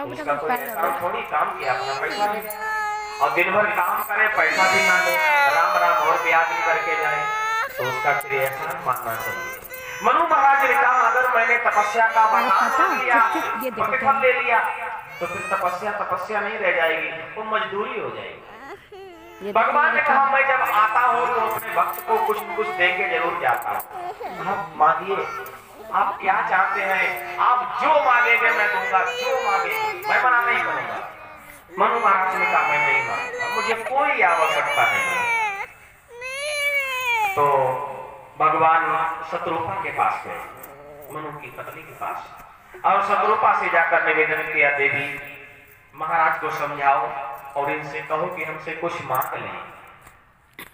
उसका कोई एहसान थोड़ी, काम किया अपना पैसा ले, और दिन भर काम करे पैसा भी ना ले, राम राम और ब्याज भी करके जाए, तो उसका फिर एहसान मानना चाहिए। मनु महाराज ने कहा अगर मैंने तपस्या का वरदान लिया, प्रतिफल ले लिया, तो फिर तपस्या नहीं रह जाएगी, वो मजदूरी हो जाएगी। भगवान ने कहा मैं जब आता हूँ तो अपने भक्त को कुछ न कुछ दे के जरूर जाता हूँ। आप मांगिए, आप क्या चाहते हैं, आप जो मांगेंगे मैं दूंगा, जो मांगेंगे, मैं मना नहीं करूंगा। मनु महाराज ने कहा मैं नहीं मांगूंगा, मुझे कोई आवश्यकता नहीं है। तो भगवान शत्रुपा के पास गए, मनु की पत्नी के पास, और शत्रुपा से जाकर निवेदन किया देवी महाराज को समझाओ और इनसे कहो कि हमसे कुछ मांग लें।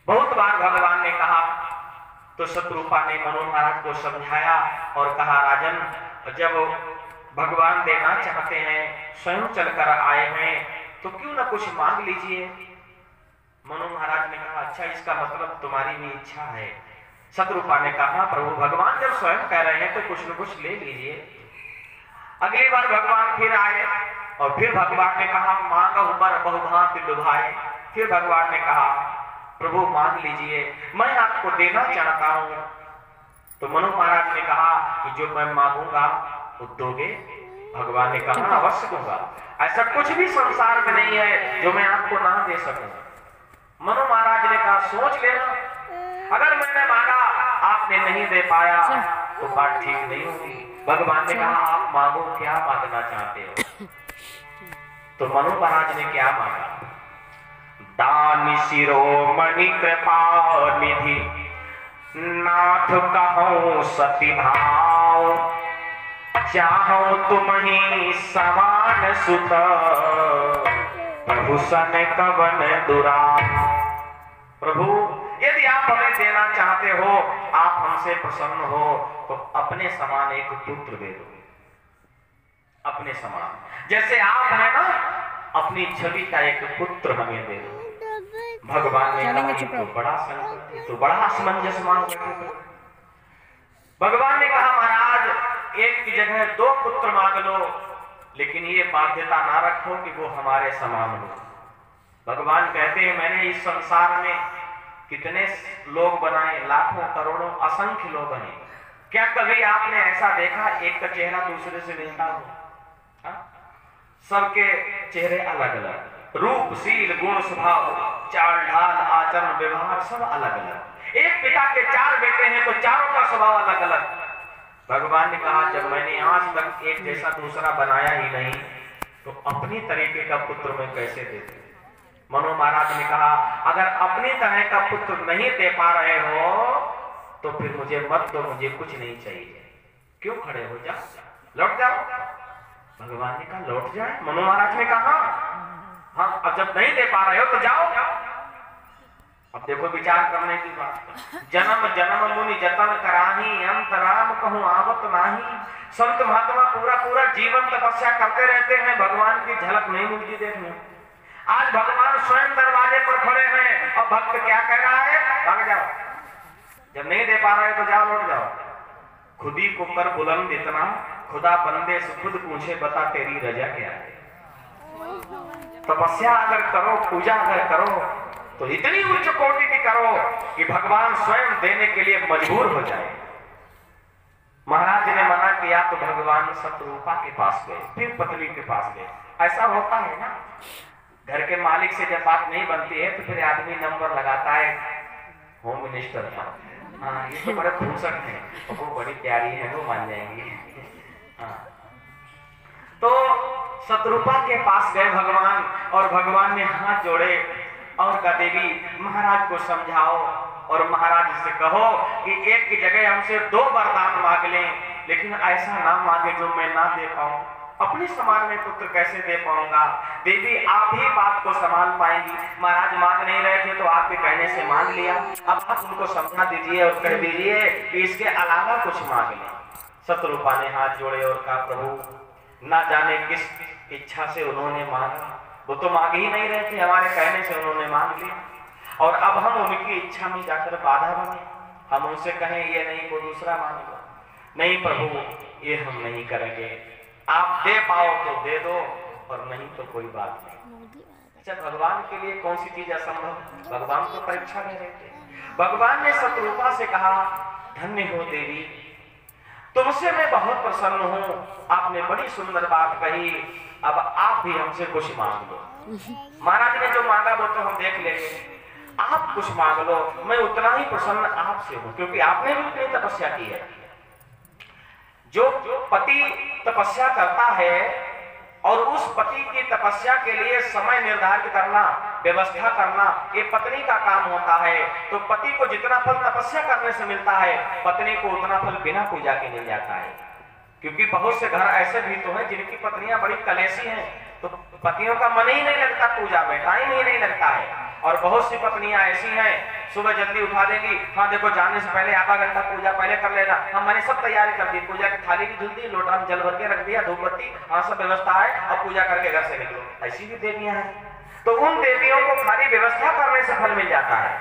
बहुत बार भगवान ने कहा तो शत्रुपा ने मनु महाराज को समझाया और कहा राजन जब भगवान देना चाहते हैं, स्वयं चलकर आए हैं, तो क्यों ना कुछ मांग लीजिए। मनु महाराज ने कहा अच्छा इसका मतलब तुम्हारी भी इच्छा है। शत्रुपा ने कहा प्रभु भगवान जब स्वयं कह रहे हैं तो कुछ न कुछ ले लीजिए। अगली बार भगवान फिर आए और फिर भगवान ने कहा मांगो बर बहुभांति लुभाए। फिर भगवान ने कहा प्रभु मांग लीजिए, मैं आपको देना चाहता हूँ। तो मनु महाराज ने कहा कि जो मैं मांगूंगा वो दोगे? भगवान ने कहा अवश्य दूंगा, ऐसा कुछ भी संसार में नहीं है जो मैं आपको ना दे सकूं। मनु महाराज ने कहा सोच लेना, अगर मैंने मांगा आपने नहीं दे पाया तो बात ठीक नहीं होगी। भगवान ने कहा आप मांगो, क्या मांगना चाहते हो? तो मनु महाराज ने क्या मांगा? दान शिरोमणि कृपा निधि नाथ कहो सती भाव, चाहो तुम ही समान सुत प्रभु सन कवन दुराव। प्रभु यदि आप हमें देना चाहते हो, आप हमसे प्रसन्न हो, तो अपने समान एक पुत्र दे दो, अपने समान। जैसे आप हैं ना, अपनी छवि का एक पुत्र हमें दे दो। भगवान ने कहा तो बड़ा संकट, तो बड़ा असमंजस मांग बैठे। भगवान ने कहा महाराज एक की जगह दो पुत्र मांग लो, लेकिन ये बाध्यता ना रखो कि वो हमारे समान हो। भगवान कहते हैं मैंने इस संसार में कितने लोग बनाए, लाखों करोड़ों असंख्य लोग बने, क्या कभी आपने ऐसा देखा एक का चेहरा दूसरे से मिलता हो? सबके चेहरे अलग अलग, रूप शील गुण स्वभाव चाल ढाल आचरण व्यवहार सब अलग अलग। एक पिता के चार बेटे हैं तो चारों का स्वभाव अलग अलग। भगवान ने कहा जब मैंने आज तक एक जैसा दूसरा बनाया ही नहीं, तो अपनी तरीके का पुत्र मैं कैसे दे दूं? मनु महाराज ने कहा अगर अपनी तरह का पुत्र नहीं दे पा रहे हो तो फिर मुझे मत दो, मुझे कुछ नहीं चाहिए। क्यों खड़े हो, जाओ, लौट जाओ। भगवान ने कहा लौट जाए? मनु महाराज ने कहा हाँ, अब जब नहीं दे पा रहे हो तो जाओ। अब देखो विचार करने की बात। जन्म जन्म मुनि जतन कराही, अंत राम कहूं आवत नाही। संत महात्मा पूरा पूरा जीवन तपस्या करते रहते हैं, भगवान की झलक नहीं मिलती देखने। आज भगवान स्वयं दरवाजे पर खड़े हैं और भक्त क्या कह रहा है? भाग जाओ, जब नहीं दे पा रहे तो जाओ, लौट जाओ। खुदी को कर बुलंद इतना, खुदा बंदे से खुद पूछे बता तेरी रजा क्या है। तपस्या अगर करो, पूजा अगर करो तो इतनी उच्च कोटि की करो कि भगवान स्वयं देने के लिए मजबूर हो जाए। महाराज ने मना किया तो भगवान शत्रुपा के पास गए, फिर पत्नी के पास गए। ऐसा होता है ना, घर के मालिक से जब बात नहीं बनती है तो फिर आदमी नंबर लगाता है होम मिनिस्टर का। हाँ ये तो बड़े खूबसूरत है, वो बड़ी प्यारी है, वो मान जाएंगे। हाँ तो शत्रुपा के पास गए भगवान, और भगवान ने हाथ जोड़े और कहा देवी महाराज को समझाओ और महाराज से कहो कि एक की जगह हमसे 2 वरदान मांग लें, लेकिन ऐसा ना मांगे जो मैं ना दे पाऊं। अपने समान में पुत्र कैसे दे पाऊंगा? देवी आप ही बात को संभाल पाएंगी। महाराज मांग नहीं रहे थे तो आपके कहने से मांग लिया। अब आप उनको समझा दीजिए और कह दीजिए कि इसके अलावा कुछ मांग लें। शत्रुपा ने हाथ जोड़े और कहा प्रभु ना जाने किस इच्छा से उन्होंने मांगा, वो तो मांग ही नहीं रहे थे, हमारे कहने से उन्होंने मांग लिया और अब हम उनकी इच्छा में जाकर बाधा बने। हम उनसे कहें ये नहीं वो दूसरा मांग लो। नहीं प्रभु ये हम नहीं करेंगे, आप दे पाओ तो दे दो और नहीं तो कोई बात नहीं। अच्छा भगवान के लिए कौन सी चीज असंभव? भगवान तो परीक्षा ले रहे थे। भगवान ने शत्रुपा से कहा धन्य हो देवी, तुमसे मैं बहुत प्रसन्न हूँ, आपने बड़ी सुंदर बात कही, अब आप भी हमसे कुछ मांग लो। महाराज ने जो मांगा वो तो हम देख लेंगे, आप कुछ मांग लो, मैं उतना ही प्रसन्न आपसे हूँ क्योंकि आपने भी उतनी तपस्या की है। जो पति तपस्या करता है और उस पति की तपस्या के लिए समय निर्धारित करना, व्यवस्था करना, ये पत्नी का काम होता है। तो पति को जितना फल तपस्या करने से मिलता है, पत्नी को उतना फल बिना पूजा के मिल जाता है। क्योंकि बहुत से घर ऐसे भी तो हैं जिनकी पत्नियां बड़ी कलेशी हैं, तो पतियों का मन ही नहीं लगता पूजा में, टाइम ही नहीं लगता है। और बहुत सी पत्नियां ऐसी हैं सुबह जल्दी उठा देंगी, हाँ देखो जाने से पहले आधा घंटा पूजा पहले कर लेना, हाँ मैंने सब तैयारी कर दी, पूजा की थाली भी धुल दी, लोटा में जल भर के रख दिया, धूप बत्ती, हाँ सब व्यवस्था है, अब पूजा करके घर से निकलो। ऐसी भी देवियां हैं। तो उन देवियों को खाली व्यवस्था करने से फल मिल जाता है।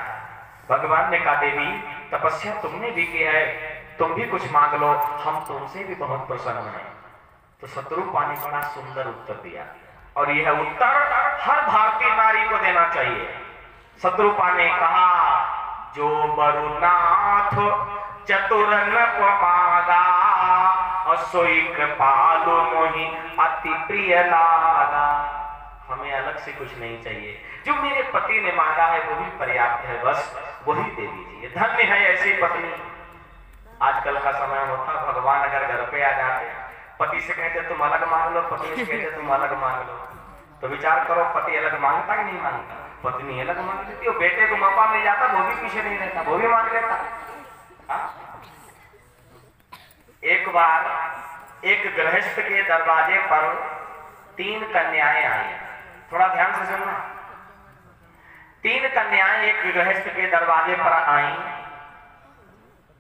भगवान ने कहा देवी तपस्या तुमने भी की है, तुम भी कुछ मांग लो, हम तुमसे भी बहुत प्रसन्न हैं। तो शत्रुपा ने बड़ा सुंदर उत्तर दिया और यह उत्तर हर भारतीय नारी को देना चाहिए। शत्रुपा ने कहा जो बरुनाथ चतुर नर मांगा और सोई कृपालु मोहि अति प्रिय लागा। हमें अलग से कुछ नहीं चाहिए, जो मेरे पति ने मांगा है वो भी पर्याप्त है, बस वही दे दीजिए। धन्य है ऐसी पत्नी। आजकल का समय होता भगवान अगर घर पे आ जाते, पति से कहते तुम अलग मांग लो, पत्नी से कहते तुम अलग मांग लो, तो विचार करो पति अलग मांगता कि नहीं मांगता? पत्नी अलग मांग लेती है। बेटे को मौका मिल जाता वो भी पीछे नहीं रहता, वो भी मांग लेता। हाँ? एक बार एक गृहस्थ के दरवाजे पर 3 कन्याएं आई। थोड़ा ध्यान से सुनना। 3 कन्याएं एक गृहस्थ के दरवाजे पर आई,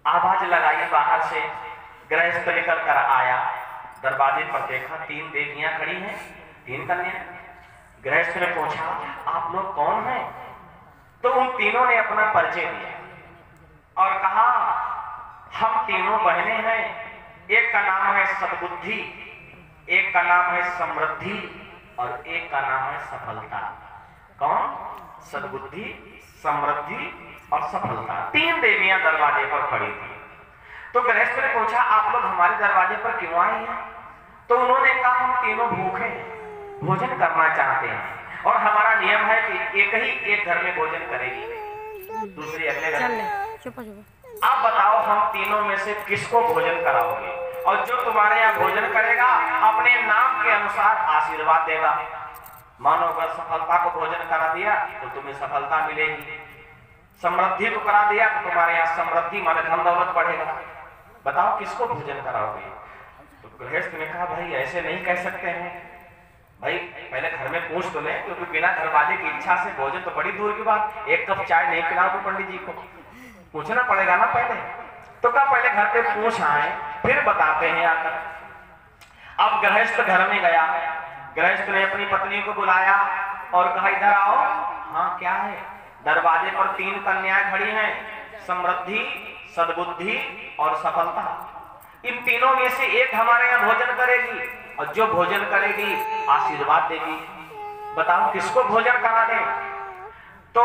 आवाज लगाई बाहर से। गृहस्थ निकल कर आया, दरवाजे पर देखा 3 देवियां खड़ी हैं, 3 कन्याएं। गृहस्थ ने पूछा आप लोग कौन हैं? तो उन तीनों ने अपना परिचय दिया और कहा हम तीनों बहनें हैं, एक का नाम है सद्बुद्धि, एक का नाम है समृद्धि और एक का नाम है सफलता। कौन? सद्बुद्धि, समृद्धि और सफलता। 3 देवियां दरवाजे पर खड़ी थी। तो गृहस्थ ने पूछा आप लोग हमारे दरवाजे पर क्यों आए हैं? तो उन्होंने कहा हम तीनों भूखे हैं, भोजन करना चाहते हैं और हमारा नियम है कि एक घर में भोजन करेगी, दूसरी अगले घर में। आप बताओ हम तीनों में से किसको भोजन कराओगे? और जो तुम्हारे यहाँ भोजन करेगा अपने नाम के अनुसार आशीर्वाद देगा। मानो अगर सफलता को भोजन करा दिया तो तुम्हें सफलता मिलेगी, समृद्धि को करा दिया तो तुम्हारे यहाँ समृद्धि माने धन दौलत बढ़ेगा। बताओ किसको भोजन कराओगे? तो गृहस्थ ने कहा भाई ऐसे नहीं कह सकते हैं, भाई पहले घर में पूछ तो ले, क्योंकि बिना घर वाले की इच्छा से भोजन तो बड़ी दूर की बात। 1 कप चाय नहीं पिलाओगे पंडित जी को, पूछना पड़ेगा ना पहले। तो कहा पहले घर पे पूछ आए फिर बताते हैं आकर। अब गृहस्थ घर में गया, गृहस्थ ने अपनी पत्नी को बुलाया और कहा इधर आओ। हाँ क्या है? दरवाजे पर 3 कन्याएं खड़ी हैं, समृद्धि, सद्बुद्धि और सफलता। इन तीनों में से एक हमारे यहाँ भोजन करेगी और जो भोजन करेगी आशीर्वाद देगी। बताओ किसको भोजन करा दें? तो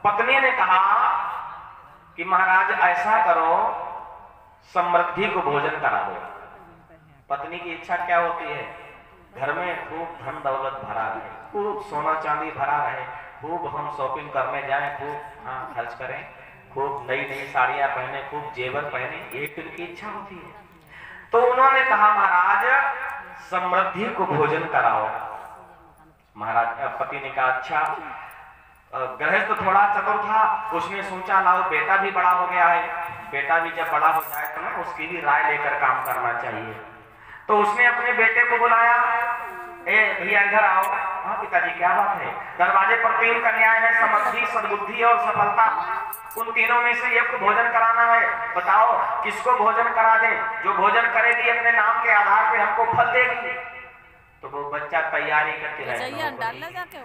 पत्नी ने कहा कि महाराज ऐसा करो समृद्धि को भोजन करा दो। पत्नी की इच्छा क्या होती है? घर में खूब धन दौलत भरा रहे, खूब सोना चांदी भरा रहे, खूब हम शॉपिंग करने जाएं, खूब हाँ खर्च करें, खूब नई नई साड़ियां पहने, खूब जेवर पहने, ये उनकी इच्छा होती है। तो उन्होंने कहा महाराज समृद्धि को भोजन कराओ। महाराज पति ने कहा अच्छा, गृहस्थ तो थोड़ा चतुर था, उसने सोचा लाओ बेटा भी बड़ा हो गया है, बेटा भी जब बड़ा हो जाए तो ना उसकी भी राय लेकर काम करना चाहिए। तो उसने अपने बेटे को बुलाया, ए भैया इधर आओ। हाँ पिताजी क्या बात है? दरवाजे पर 3 कन्याएं हैं, समृद्धि, सद्बुद्धि और सफलता। उन तीनों में से एक को भोजन कराना है, बताओ किसको भोजन करा दे? जो भोजन करेगी अपने नाम के आधार पे हमको फल देगी। तो वो बच्चा तैयारी करके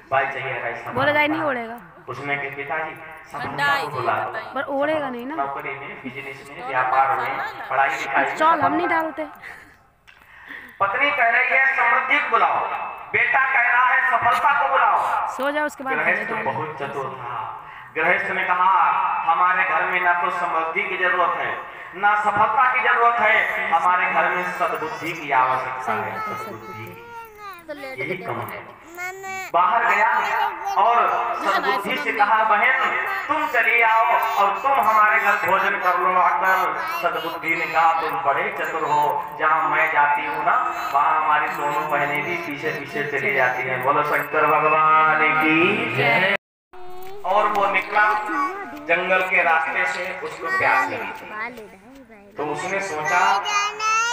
भाई चाहिए बोला जाए नहीं ओढ़ेगा, उसने के पिताजी सफलता को बुला पर ओढ़ेगा नहीं ना। नौकरी में, बिजनेस में, व्यापार में, पढ़ाई लिखाई। चल हम नहीं डालते। पत्नी कह रही है समृद्धि को बुलाओ, बेटा कह रहा है सफलता को बुलाओ। सो जाओ उसके बाद। गृहस्थ बहुत चतुर था। गृहस्थ ने कहा हमारे घर में ना तो समृद्धि की जरूरत है ना सफलता की जरूरत है, हमारे घर में सद्बुद्धि की आवश्यकता है। सद्बुद्धि यही कम है। बाहर गया और सद्बुद्धि से कहा बहन तुम चली आओ और तुम हमारे घर भोजन कर लो आकर। सद्बुद्धि ने कहा तुम बड़े चतुर हो, जहाँ मैं जाती हूँ ना वहाँ हमारी दोनों बहनें भी पीछे पीछे चली जाती हैं। बोलो शंकर भगवान की जय। और वो निकला जंगल के रास्ते से, उसको प्यास लगी थी तो उसने सोचा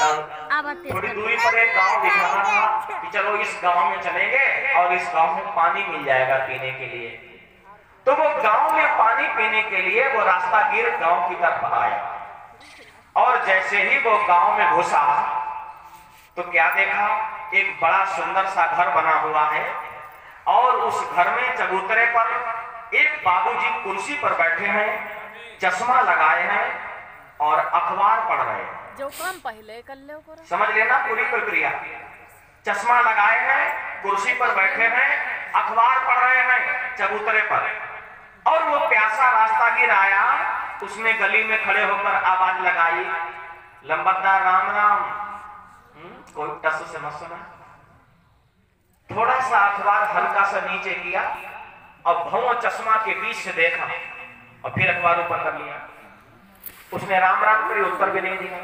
थोड़ी दूरी पर एक गांव दिख रहा था कि चलो इस गांव में चलेंगे और इस गांव में पानी मिल जाएगा पीने के लिए। तो वो गांव में पानी पीने के लिए वो रास्तागीर गांव की तरफ आया और जैसे ही वो गांव में घुसा तो क्या देखा, एक बड़ा सुंदर सा घर बना हुआ है और उस घर में चबूतरे पर एक बाबूजी कुर्सी पर बैठे हैं, चश्मा लगाए हैं और अखबार पढ़ रहे हैं। जो काम पहले कर ले समझ लेना पूरी प्रक्रिया। चश्मा लगाए हैं, कुर्सी पर बैठे हैं, अखबार पढ़ रहे हैं चबूतरे पर। और वो प्यासा रास्तागीर आया, उसने गली में खड़े होकर आवाज लगाई, लंबतदार राम राम। कोई टस से मत सुना। थोड़ा सा अखबार हल्का सा नीचे किया और भौं चश्मा के बीच से देखा और फिर अखबार ऊपर कर लिया। उसने राम राम करे, उत्तर भी नहीं दिया।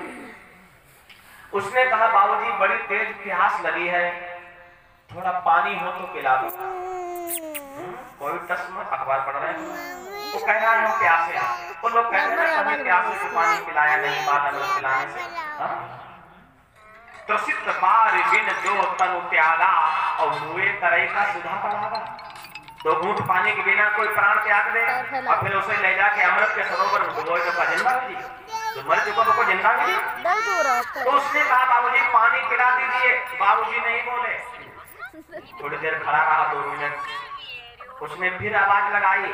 उसने कहा बाबूजी बड़ी तेज प्यास लगी है, थोड़ा पानी हो तो पिला दो। कोई टस मत, अखबार पढ़ रहे हैं। वो कह रहा है हम प्यासे हैं। वो लोग कह रहे हैं कभी प्यासे से पानी पिलाया नहीं, बात अगर पिलाने से। त्रसित बार बिन जो तनु त्यागा और हुए तरह का सुधा पड़ागा। 2 घूंट पानी के बिना कोई प्राण त्याग दे और फिर उसे ले जाके अमृत के सरोवर में डुबोए तो जिंदा जी, तो मर चुका तो जिंदा जी। तो उसने कहा बाबूजी पानी पिला दीजिए। बाबूजी नहीं बोले। थोड़ी देर खड़ा रहा, 2 मिनट। उसने फिर आवाज लगाई,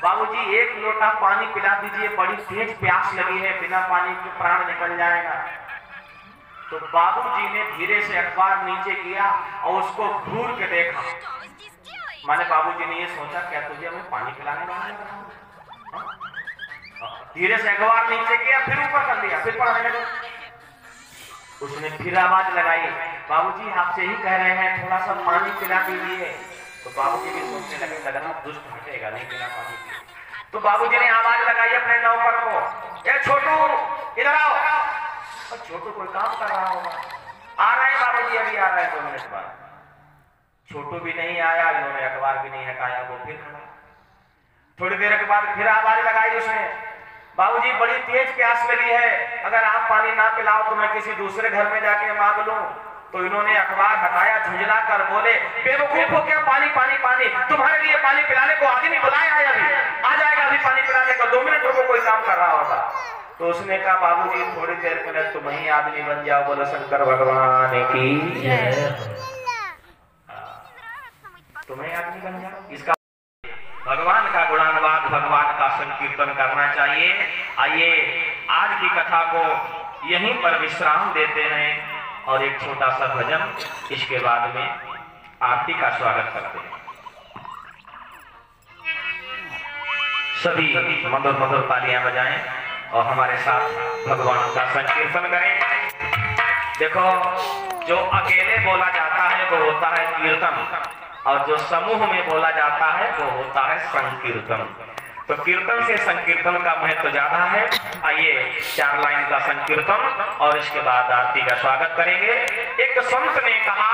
बाबूजी 1 लोटा पानी पिला दीजिए, बड़ी तेज प्यास लगी है, बिना पानी के प्राण निकल जाएगा। तो बाबूजी ने धीरे से अखबार नीचे किया और उसको घूर के देखा। माने बाबूजी ने ये सोचा क्या तुझे हमें पानी पिलाने वाला है? धीरे से अखबार नीचे किया, फिर ऊपर कर दिया, फिर पढ़ने लगे। उसने फिर आवाज लगाई, बाबूजी आपसे ही कह रहे हैं थोड़ा सा पानी पिला दीजिए। तो बाबूजी भी सोचने लगे लगना दुष्ट हटेगा नहीं पिला पानी। तो बाबूजी ने आवाज लगाई अपने नौकर को, ए छोटू इधर आओ। और छोटू कोई काम कर रहा होगा, आ रहे हैं बाबूजी, अभी आ रहे हैं 2 मिनट बाद। छोटू भी नहीं आया, इन्होंने अखबार भी नहीं हटाया, वो फिर खड़ा। थोड़ी देर के बाद फिर आवाज लगाई उसने, बाबूजी बड़ी तेज प्यास लगी है, अगर आप पानी ना पिलाओ तो मैं किसी दूसरे घर में जाके मांग लूं। तो इन्होंने अखबार हटाया, झुंझला कर बोले, बेवकूफ हो क्या, पानी पानी पानी, तुम्हारे लिए पानी पिलाने को आदमी बुलाया है, अभी आ जाएगा, अभी पानी पिलाने को 2 मिनट रुको, कोई काम कर रहा होगा। तो उसने कहा बाबूजी थोड़ी देर पहले तुम ही आदमी बन जाओ। बोलो शंकर भगवान की जय। तुम्हें आदमी बन जाओ, इसका भगवान का गुणानुवाद, भगवान का संकीर्तन करना चाहिए। आइए आज की कथा को यहीं पर विश्राम देते हैं और एक छोटा सा भजन, इसके बाद में आरती का स्वागत करते हैं। सभी मधुर मधुर तालियां बजाएं और हमारे साथ भगवान का संकीर्तन करें। देखो जो अकेले बोला जाता है वो होता है कीर्तन, और जो समूह में बोला जाता है वो होता है संकीर्तन। तो कीर्तन से संकीर्तन का महत्व ज्यादा है। आइए 4 लाइन का संकीर्तन और इसके बाद आरती का स्वागत करेंगे। एक संत ने कहा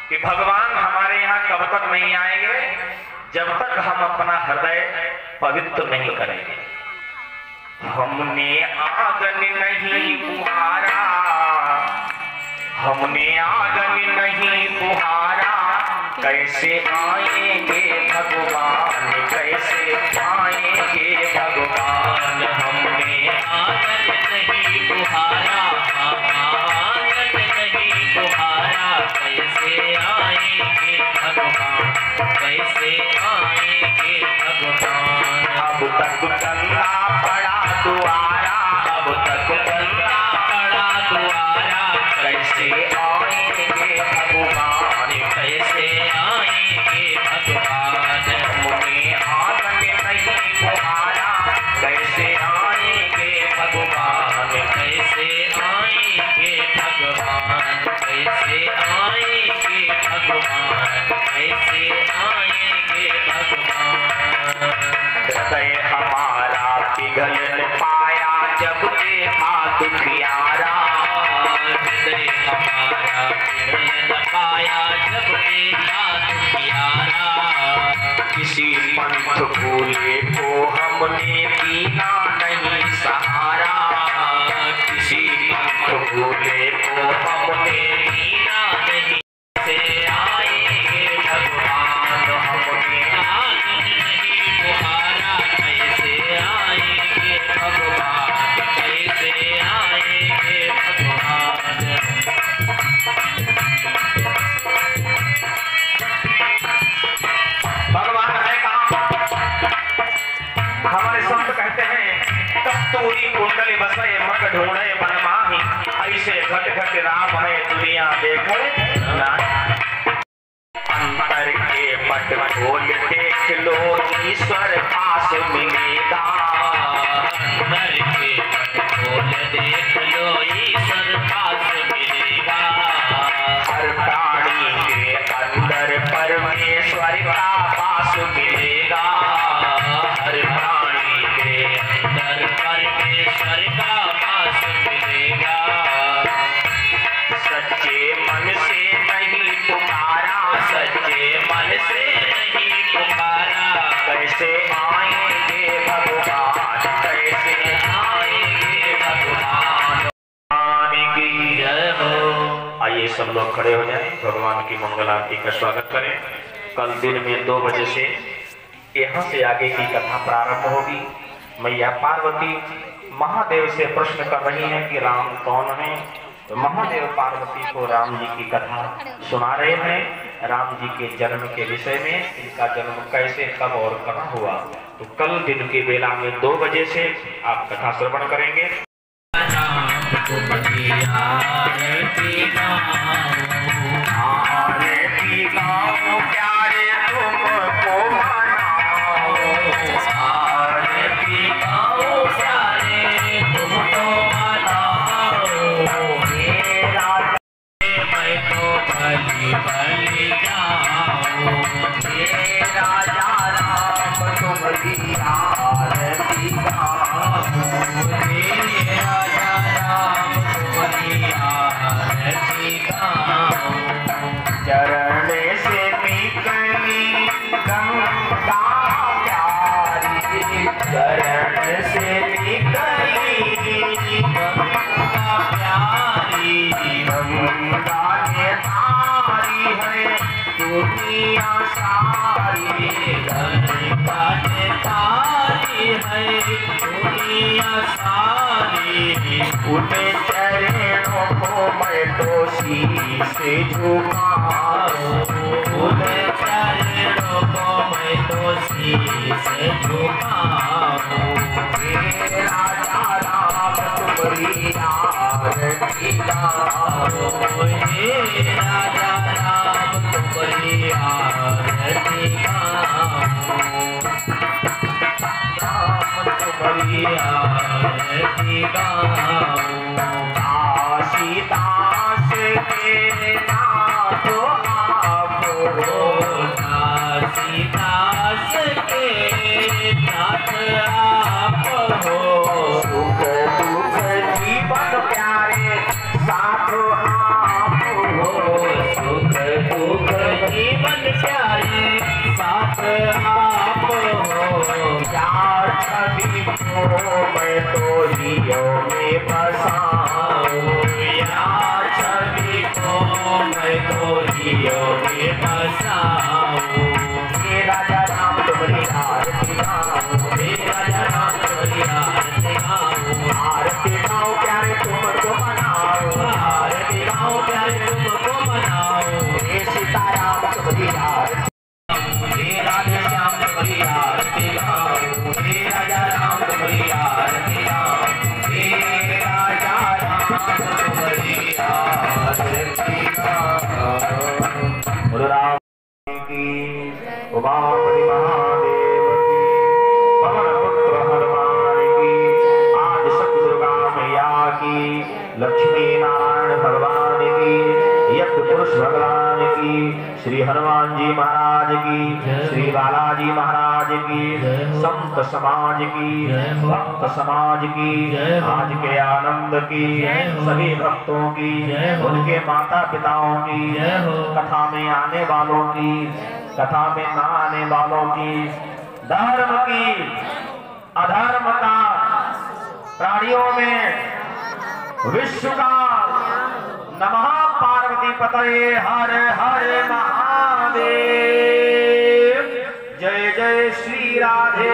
कि भगवान हमारे यहाँ कब तक नहीं आएंगे जब तक हम अपना हृदय पवित्र नहीं करेंगे। हमने आंगन नहीं बुहारा, हमने आंगन नहीं बुहारा, कैसे आएंगे भगवान, कैसे आएंगे भगवान। हमने आंगन नहीं बुहारा, आंगन नहीं बुहारा, कैसे आएंगे भगवान, कैसे आएंगे भगवान। अब तक गंगा पड़ा द्वारा, अब तक गंगा पड़ा द्वारा, कैसे आएंगे भगवान, कैसे आएंगे भगवान। हमने आंगन नहीं बुहारा, कैसे आएंगे भगवान, कैसे आएंगे भगवान, कैसे आएंगे भगवान, कैसे आएंगे भगवान। हृदय हमारा पिघल पाया जब देखा दुखियारा, हृदय हमारा पिघल न पाया जब देखा दुखियारा। किसी पंथ भूले को हमने पीना नहीं सहारा, किसी पंथ भूले को हमने पीना नहीं से आएंगे भगवान। हमने आंगन नहीं बुहारा, कैसे आएंगे भगवान, कैसे आएंगे भगवान। भगवान है कहाँ? हमारे संत कहते हैं कस्तूरी कुंडली बसे मग ढूंढे मन माही, ऐसे घट घट राम है दुनिया देखे ना। अंतर के पट खोल देख लो ईश्वर पास मिलेगा, अंदर के पट खोल देख लो ईश्वर पास मिलेगा। हर प्राणी के अंदर परमेश्वर का पास मिलेगा, हर प्राणी के अंदर परमेश्वर का पास मिलेगा। सच्चे मन से नहीं पुकारा, सच्चे मन से नहीं पुकारा, कैसे आएंगे भगवान, कैसे आएंगे भगवान। की जय हो। आइए सब लोग खड़े हो जाएं, भगवान की मंगल आरती का स्वागत करें। कल दिन में 2 बजे से यहाँ से आगे की कथा प्रारंभ होगी। मैया पार्वती महादेव से प्रश्न कर रही हैं कि राम कौन है। तो महादेव पार्वती को राम जी की कथा सुना रहे हैं, राम जी के जन्म के विषय में, इनका जन्म कैसे कब और कहाँ हुआ। तो कल दिन के बेला में 2 बजे से आप कथा श्रवण करेंगे। आरती गाओ प्यारे तुमको मनाओ, आरती गाओ प्यारे तुमको मनाओ। मैं तो भली भली जाऊं, हे राजा राम तुम्हारी आरती गाओ, हे राजा राम तुम्हारी आरती गाऊं। चरण से निकली गंगा प्यारी, चरण से निकली गंगा प्यारी, गंगा ने तारी है दुनिया सारी, गंगा ने तारी है दुनिया सारी। उन्हें चरणों को मैं तो शीश झुकाऊं, उन्हें चरणों को मैं तो शीश झुकाऊं। हे राजा राम तुम्हारी आरती गाओ, हे राजा राम तुम्हारी आरती गाऊं। राम तुम्हारी आरती गाऊं। दास के नाथ आप हो, दास के नाथ आप हो। सुख दुख जीवन प्यारे साथ आप हो, सुख दुख मैं तो हियो में बसाऊं या छवि को मैं तो हियो में बसाऊं हे राजा राम तुम्हारी आरती गाऊं हे राजा राम तुम्हारी आरती गाऊं आरती गाऊं प्यारे तुमको मनाऊं आरती गाऊं प्यारे तुमको मनाऊं हे सीताराम तुम्हारी आरती हे राधे श्याम तुम्हारी आरती गाऊं हे राजा राम तुम्हारी आरती गाऊं हे राजा राम तुम्हारी आरती गाऊं बोलो राम की उमापति महादेव की पवन पुत्र हनुमान की आदि शक्ति दुर्गा मैया की लक्ष्मी नारायण भगवान की यज्ञ पुरुष भगवान की श्री हनुमान जी महाराज की श्री बालाजी महाराज की संत समाज की भक्त समाज की आज के आनंद की सभी भक्तों की उनके माता पिताओं की कथा में आने वालों की कथा में न आने वालों की धर्म की अधर्म का प्राणियों में विश्व का नमः पार्वती पतये हर हर महादेव जय जय श्री राधे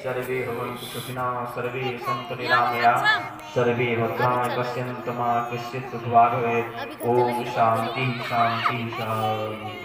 सर्वे भवन्तु सुखिनः सर्वे सन्तु निरामयाः सर्वे भद्राणि पश्यन्तु मा कश्चित् दुःखभाग् भवेत् ओम शांति शांति शांति।